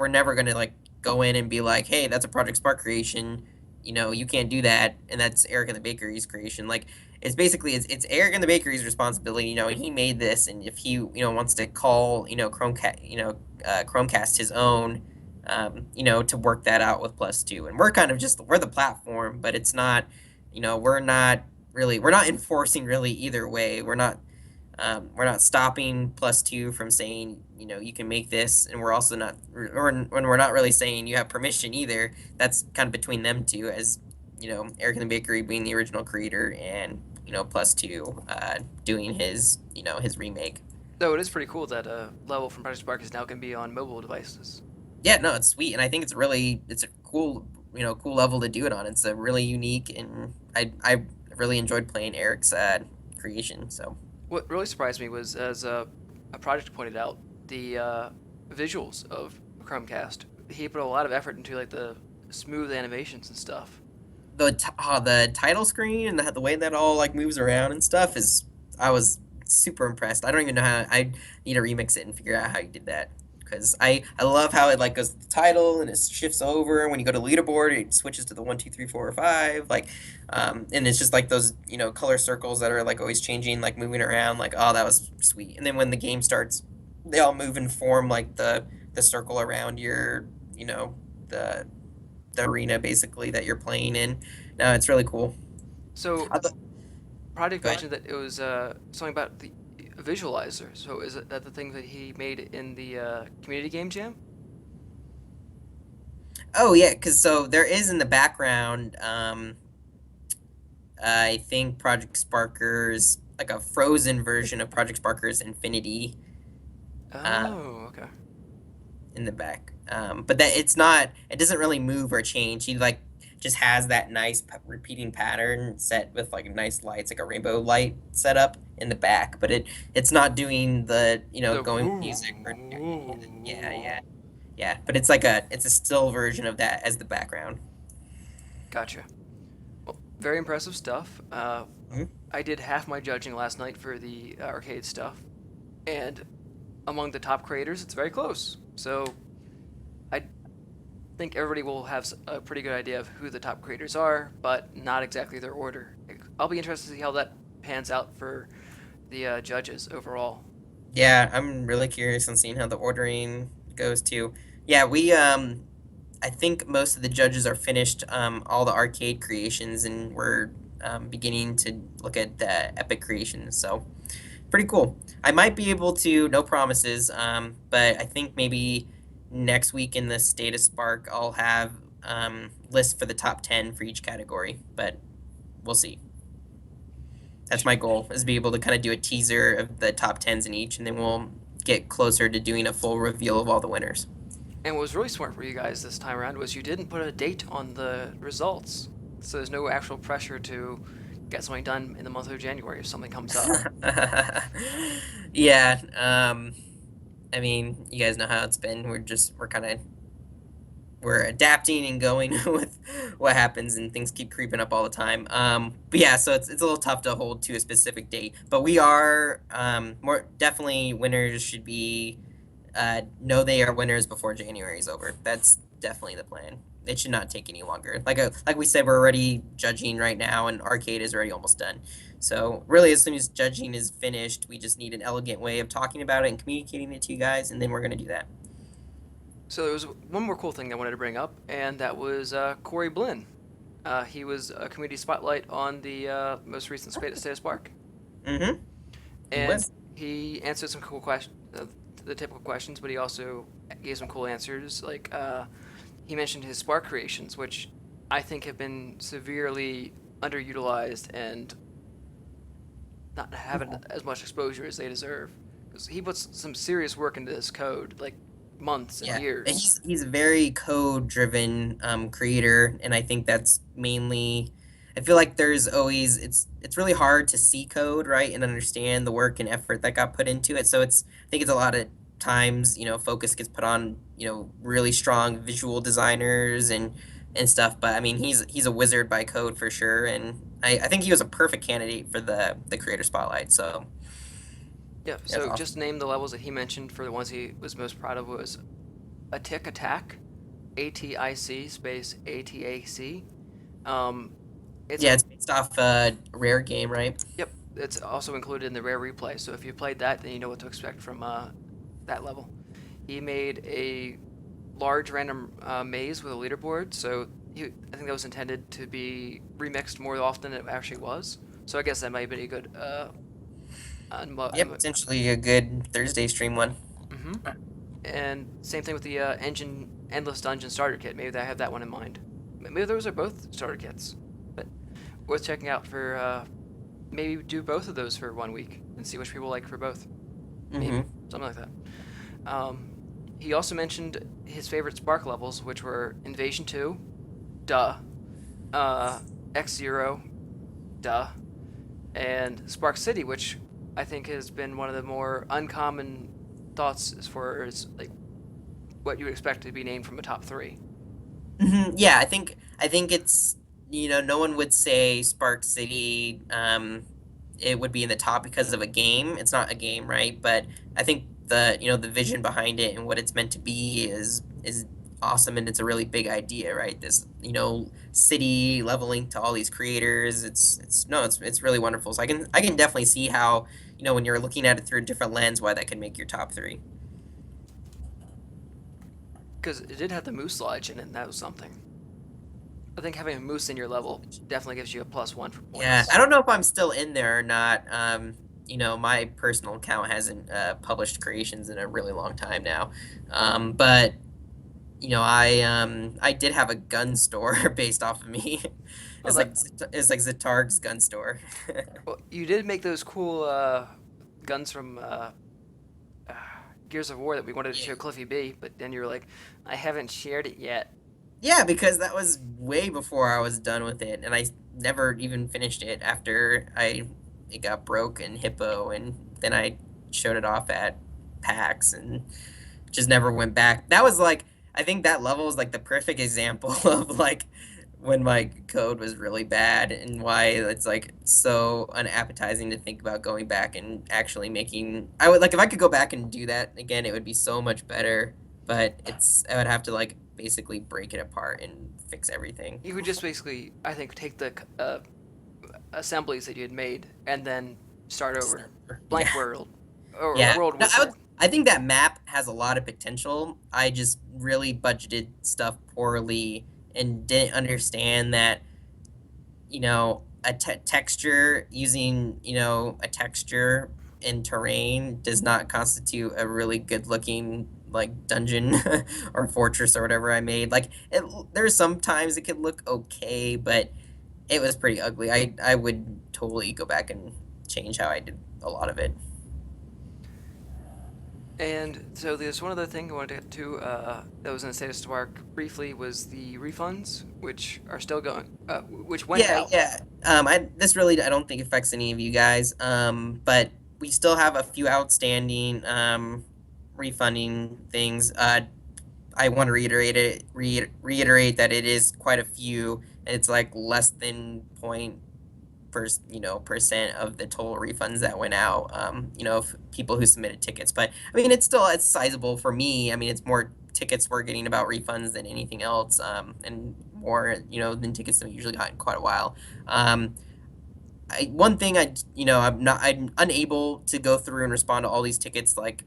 never gonna like go in and be like, hey, that's a Project Spark creation. You can't do that, and that's Eric and the Bakery's creation. Like, it's basically it's Eric and the Bakery's responsibility. He made this, and if he wants to call Chromecast his own, to work that out with Plus2, and we're kind of we're the platform, but it's not, we're not enforcing really either way. We're not stopping Plus2 from saying, you can make this, and we're also not, or when we're not really saying you have permission either. That's kind of between them two, as Eric and the Bakery being the original creator, and Plus2 doing his his remake. So it is pretty cool that a level from Project Spark is now going to be on mobile devices. Yeah, no, it's sweet, and I think it's a cool cool level to do it on. It's a really unique, and I really enjoyed playing Eric's creation. So what really surprised me was, as a project pointed out, the visuals of Chromecast. He put a lot of effort into like the smooth animations and stuff. the title screen and the way that all like moves around and stuff is I was super impressed. I don't even know how I need to remix it and figure out how you did that because I love how it like goes to the title and it shifts over and when you go to leaderboard it switches to the 1, 2, 3, 4, or 5 like and it's just like those color circles that are like always changing like moving around like oh that was sweet and then when the game starts they all move and form like the circle around your the the arena basically that you're playing in. No, it's really cool. So I th- Project Go ahead. mentioned that it was something about the visualizer. So is it that the thing that he made in the community game jam? Oh yeah, because so there is in the background. I think Project Sparker's like a frozen version of Project Sparker's Infinity uh, Oh, okay. in the back. But that it's not. It doesn't really move or change. He like just has that nice repeating pattern set with like nice lights, like a rainbow light set up in the back. But it's not doing the The going with music or yeah. Yeah, but it's a still version of that as the background. gotcha. Well, very impressive stuff. Mhm. I did half my judging last night for the arcade stuff, and among the top creators, it's very close. So I think everybody will have a pretty good idea of who the top creators are, but not exactly their order. I'll be interested to see how that pans out for the judges overall. Yeah, I'm really curious on seeing how the ordering goes too. Yeah, we I think most of the judges are finished all the arcade creations and we're beginning to look at the epic creations. So pretty cool. I might be able to, no promises, but I think maybe next week in the State of Spark I'll have lists for the top 10 for each category, but we'll see. That's my goal is to be able to kind of do a teaser of the top tens in each, and then we'll get closer to doing a full reveal of all the winners. And what was really smart for you guys this time around was you didn't put a date on the results, so there's no actual pressure to get something done in the month of January if something comes up. Yeah, I mean, you guys know how it's been. We're adapting and going with what happens, and things keep creeping up all the time. But yeah, so it's a little tough to hold to a specific date. But we are more definitely winners should be know they are winners before January is over. That's definitely the plan. It should not take any longer. Like we said, we're already judging right now, and arcade is already almost done. So really, as soon as judging is finished, we just need an elegant way of talking about it and communicating it to you guys, and then we're gonna do that. So there was one more cool thing I wanted to bring up, and that was Corey Blinn. He was a community spotlight on the most recent State of Spark, Mm-hmm. He and was. he answered some cool questions, the typical questions, but he also gave some cool answers. Like he mentioned his Spark creations, which I think have been severely underutilized and not having as much exposure as they deserve. Because he puts some serious work into this code, like months and Yeah, and years. he's a very code-driven creator, and I think that's mainly. I feel like there's always it's really hard to see code, right, and understand the work and effort that got put into it. So I think it's a lot of times focus gets put on really strong visual designers and stuff. But I mean he's a wizard by code for sure, and I think he was a perfect candidate for the creator spotlight. So Yeah, that's so awesome. just name the levels that he mentioned for the ones he was most proud of was a tick attack, ATIC space ATAC. Um, it's Yeah, a it's based off a rare game, right? yep. It's also included in the rare replay. So if you played that, then you know what to expect from that level. He made a large random maze with a leaderboard. So I think that was intended to be remixed more often than it actually was. So I guess that might have been a good. Yep, potentially a good Thursday stream one. Mm-hmm. And same thing with the engine endless dungeon starter kit. Maybe I have that one in mind. Maybe those are both starter kits, but worth checking out for. Maybe do both of those for 1 week and see which people like for both. Maybe Mm-hmm. something like that. Um, he also mentioned his favorite Spark levels, which were Invasion 2, duh, uh, X0, duh, and Spark City, which I think has been one of the more uncommon thoughts as far as like what you would expect to be named from a top three. Yeah, I think it's no one would say Spark City, it would be in the top because of a game. It's not a game, right? But I think the vision behind it and what it's meant to be is awesome, and it's a really big idea, right? This, city leveling to all these creators. It's no, it's really wonderful. So I can definitely see how, when you're looking at it through a different lens, why that could make your top three. Because it did have the moose lodge in it, and that was something. I think having a moose in your level definitely gives you a +1 for Yeah, points. I don't know if I'm still in there or not. My personal account hasn't published creations in a really long time now. But I did have a gun store based off of me. Oh, It's like Zitarg's gun store. well, you did make those cool guns from uh, Gears of War that we wanted to Yeah. show Cliffy B, but then you were like, I haven't shared it yet. Yeah, because that was way before I was done with it, and I never even finished it after it got broke in Hippo, and then I showed it off at PAX and just never went back. That was like, I think that level is like the perfect example of like when my code was really bad and why it's like so unappetizing to think about going back and actually making. I would like, if I could go back and do that again, it would be so much better. But I would have to like basically break it apart and fix everything. You would just basically, I think, take the assemblies that you had made and then start over. Yeah. Blank world. Or Yeah. world No, whistle. I think that map has a lot of potential. I just really budgeted stuff poorly and didn't understand that, a texture, using, a texture in terrain does not constitute a really good looking like dungeon or fortress or whatever I made. Like, there's sometimes it could look okay, but it was pretty ugly. I would totally go back and change how I did a lot of it. And so there's one other thing I wanted to get to that was in the status Spark briefly was the refunds, which are still going, which went Yeah, out. yeah. This really, I don't think affects any of you guys. But we still have a few outstanding refunding things. I want to reiterate that it is quite a few. It's like less than percent of the total refunds that went out. Of people who submitted tickets, but I mean, it's sizable for me. I mean, it's more tickets we're getting about refunds than anything else, and more than tickets that we usually got in quite a while. One thing I'm unable to go through and respond to all these tickets like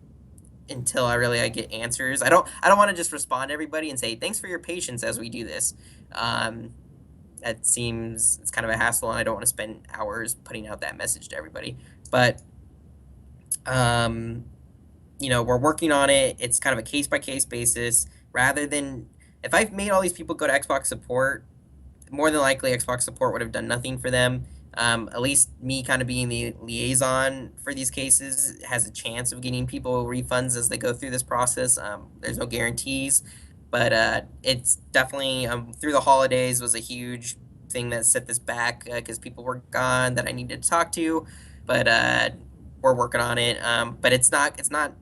until I get answers. I don't want to just respond to everybody and say thanks for your patience as we do this. Um, that seems it's kind of a hassle, and I don't want to spend hours putting out that message to everybody. But um, we're working on it. It's kind of a case by case basis. Rather than, if I've made all these people go to Xbox support, more than likely Xbox support would have done nothing for them. At least me kind of being the liaison for these cases has a chance of getting people refunds as they go through this process. There's no guarantees, but it's definitely, through the holidays was a huge thing that set this back because people were gone that I needed to talk to. But we're working on it. But it's not going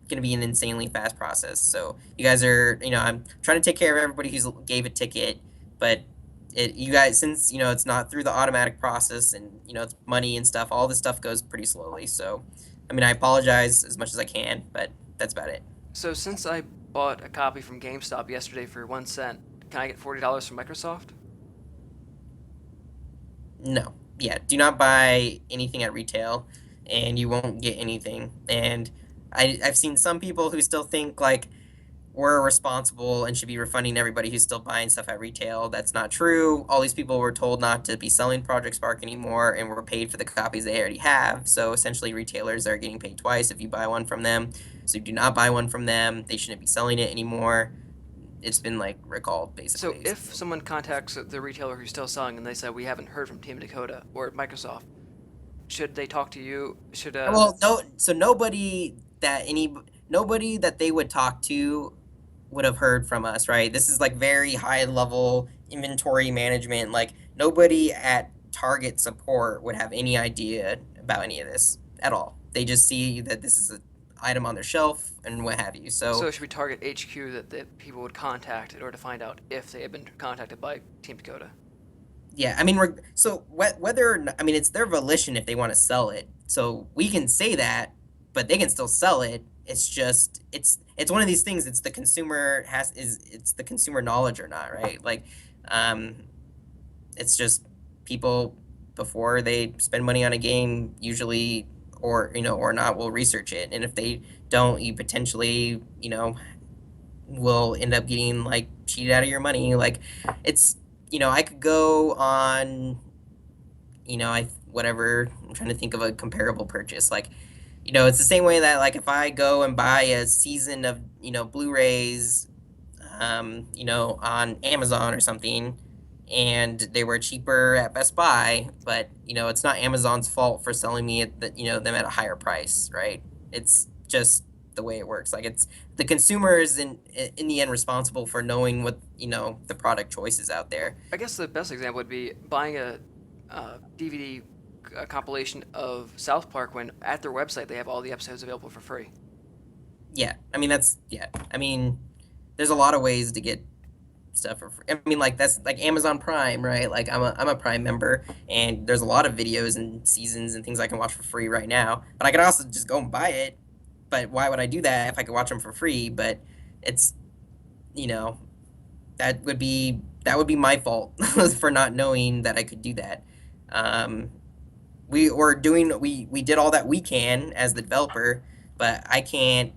to be an insanely fast process. So you guys are, I'm trying to take care of everybody who's gave a ticket, but you guys, since it's not through the automatic process, and it's money and stuff, all this stuff goes pretty slowly. So I mean, I apologize as much as I can, but that's about it. So since I bought a copy from GameStop yesterday for 1 cent, can I get $40 from Microsoft? No, yeah, do not buy anything at retail, and you won't get anything. And I've seen some people who still think like we're responsible and should be refunding everybody who's still buying stuff at retail. That's not true. All these people were told not to be selling Project Spark anymore and were paid for the copies they already have. So essentially, retailers are getting paid twice if you buy one from them. So if you do not buy one from them, they shouldn't be selling it anymore. It's been like recalled, So basically. if someone contacts the retailer who's still selling and they say we haven't heard from Team Dakota or Microsoft, should they talk to you? Should Well, no, so nobody that they would talk to would have heard from us, right? This is like very high level inventory management. Like, nobody at Target support would have any idea about any of this at all. They just see that this is an item on their shelf and what have you. so So should we target HQ that people would contact in order to find out if they have been contacted by Team Dakota? Yeah, I mean, so whether or not, I mean, it's their volition if they want to sell it. So we can say that, but they can still sell it. It's just it's one of these things. It's the consumer has is it's the consumer knowledge or not, right? Like, um, it's just people before they spend money on a game usually or or not will research it, and if they don't, you potentially will end up getting like cheated out of your money. Like it's I could go on I whatever. I'm trying to think of a comparable purchase. Like, it's the same way that like if I go and buy a season of, Blu-rays, on Amazon or something, and they were cheaper at Best Buy, but it's not Amazon's fault for selling me them at a higher price, right? It's just the way it works. Like it's the consumer is in the end responsible for knowing what the product choices out there. I guess the best example would be buying a DVD compilation of South Park when at their website they have all the episodes available for free. Yeah, I mean yeah. I mean, there's a lot of ways to get stuff for free. I mean, like that's like Amazon Prime, right? Like I'm a Prime member, and there's a lot of videos and seasons and things I can watch for free right now. But I could also just go and buy it. But why would I do that if I could watch them for free? But it's you know that would be my fault for not knowing that I could do that. Um, we did all that we can as the developer, but I can't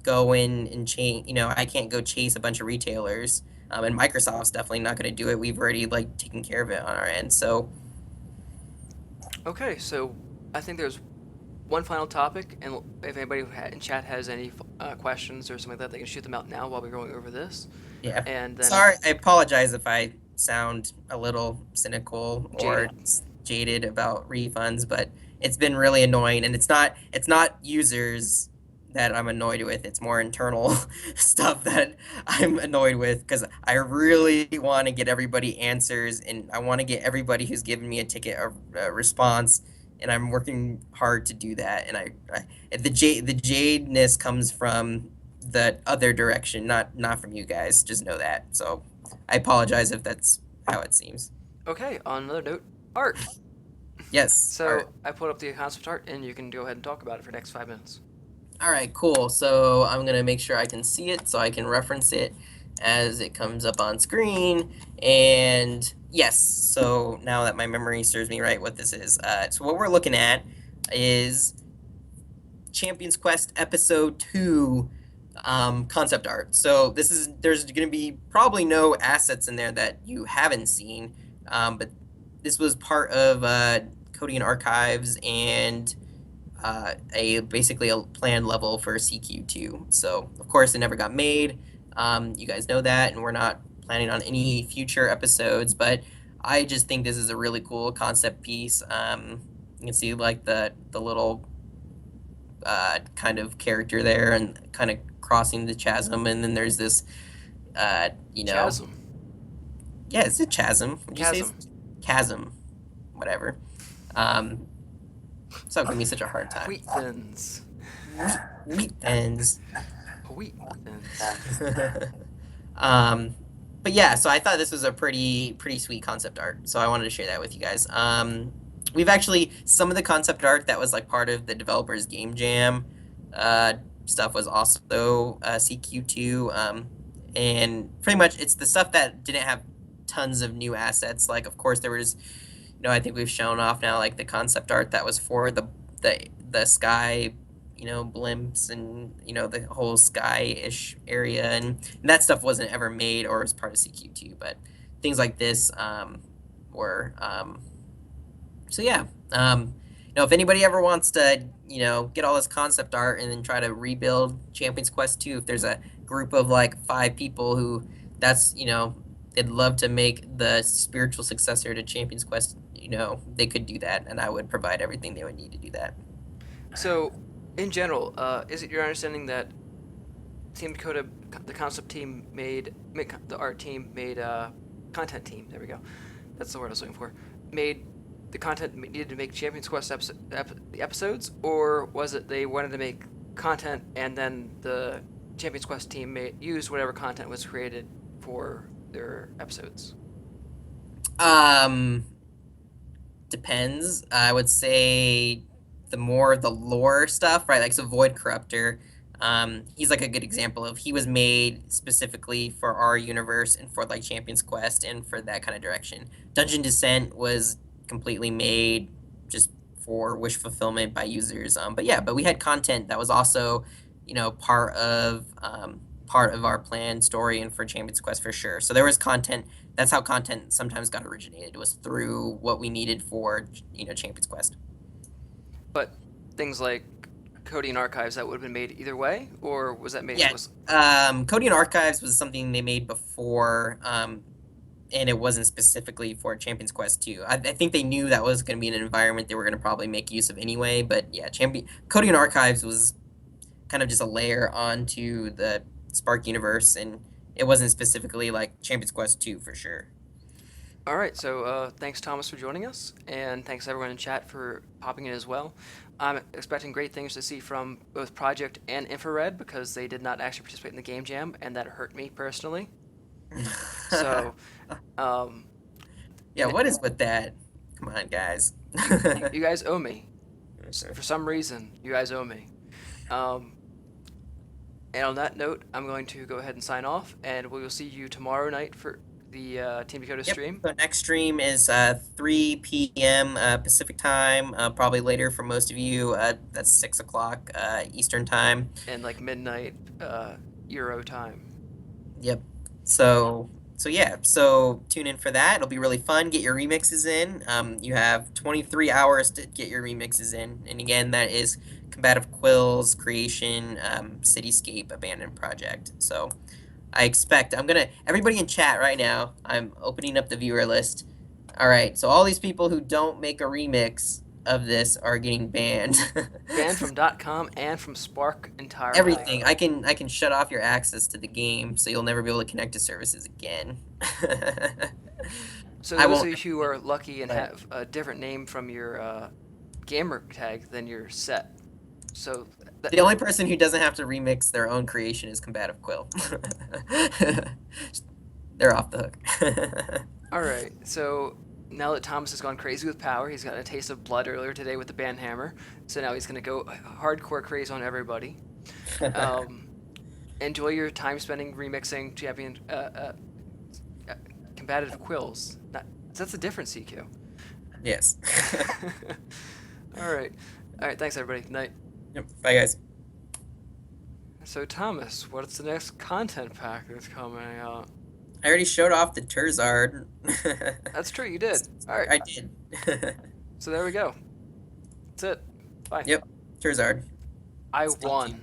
go in and change. I can't go chase a bunch of retailers. And Microsoft's definitely not going to do it. We've already like taken care of it on our end. So Okay, so I think there's one final topic, and if anybody in chat has any questions or something like that, they can shoot them out now while we're going over this. yeah, And then sorry. I apologize if I sound a little cynical or jaded. jaded about refunds, but it's been really annoying, and it's not users that I'm annoyed with. It's more internal stuff that I'm annoyed with because I really want to get everybody answers, and I want to get everybody who's given me a ticket a response, and I'm working hard to do that. And the jadeness comes from the other direction, not from you guys. Just know that. So I apologize if that's how it seems. Okay, on another note, art. Yes. So I pulled up the concept art, and you can go ahead and talk about it for the next 5 minutes. All right, cool. So I'm gonna make sure I can see it so I can reference it as it comes up on screen. And yes, so now that my memory serves me right, what this is. So what we're looking at is Champions Quest Episode 2 concept art. So there's going to be probably no assets in there that you haven't seen, but this was part of Coding Archives and basically a planned level for CQ2. So of course it never got made. You guys know that, and we're not planning on any future episodes. But I just think this is a really cool concept piece. You can see like the little kind of character there, and kind of crossing the chasm, and then there's this Chasm. yeah, it's a chasm. Would you say Chasm. chasm? Whatever. Stop giving me such a hard time. Wheat thins. Wheat thins. Wheat thins. But yeah, so I thought this was a pretty sweet concept art. So I wanted to share that with you guys. We've actually some of the concept art that was like part of the developers GameJam stuff was also CQ2, and pretty much it's the stuff that didn't have tons of new assets. Like of course there was, I think we've shown off now like the concept art that was for the sky, blimps and the whole sky-ish area, and that stuff wasn't ever made or was part of CQ2, but things like this were. So yeah, if anybody ever wants to, get all this concept art and then try to rebuild Champions Quest 2, if there's a group of like 5 people who they'd love to make the spiritual successor to Champions Quest, they could do that, and I would provide everything they would need to do that. So, in general, is it your understanding that Team Dakota, the concept team the art team made content team? There we go. That's the word I was looking for. Made the content needed to make Champions Quest the episodes, or was it they wanted to make content and then the Champions Quest team used whatever content was created for their episodes? Um, Depends. I would say the more the lore stuff, right? Like so Void Corruptor, he's like a good example of he was made specifically for our universe and for like Champion's Quest and for that kind of direction. Dungeon Descent was completely made just for wish fulfillment by users. But yeah, but we had content that was also, part of our plan story and for Champion's Quest for sure. So there was content. That's how content sometimes got originated, was through what we needed for Champion's Quest. But things like Cody and Archives, that would have been made either way, or was that made? Yeah, Cody and Archives was something they made before, and it wasn't specifically for Champion's Quest 2. I think they knew that was going to be an environment they were going to probably make use of anyway. But yeah, Cody and Archives was kind of just a layer onto the Spark universe, and it wasn't specifically like Champion's Quest 2 for sure. All right, so thanks, Thomas, for joining us, and thanks everyone in chat for popping in as well. I'm expecting great things to see from both Project and Infrared because they did not actually participate in the Game Jam, and that hurt me personally. So, um, Yeah, what is with that? Come on, guys. you guys owe me. For some reason, you guys owe me. Um, and on that note, I'm going to go ahead and sign off, and we will see you tomorrow night for the Team Dakota Yep. stream. So next stream is 3 p.m. Pacific time, probably later for most of you. That's 6 o'clock Eastern time. And like midnight Euro time. Yep. So yeah. So tune in for that. It'll be really fun. Get your remixes in. You have 23 hours to get your remixes in, and again, that is Combative Quills, Creation, Cityscape, Abandoned Project. So everybody in chat right now, I'm opening up the viewer list. All right, so all these people who don't make a remix of this are getting banned. Banned from .com and from Spark entirely. Everything. I can shut off your access to the game, so you'll never be able to connect to services again. So those of you who are lucky and have a different name from your gamer tag, then you're set. So the only person who doesn't have to remix their own creation is Combative Quill. They're off the hook. All right, so now that Thomas has gone crazy with power, he's got a taste of blood earlier today with the band hammer, so now he's going to go hardcore craze on everybody. Enjoy your time spending remixing Combative Quills. That's a different CQ. Yes. All right, thanks everybody. Good night. Yep. Bye, guys. So Thomas, what's the next content pack that's coming out? I already showed off the Terzard. That's true, you did. All right. I did. So there we go. That's it. Bye. Yep, Terzard. I won.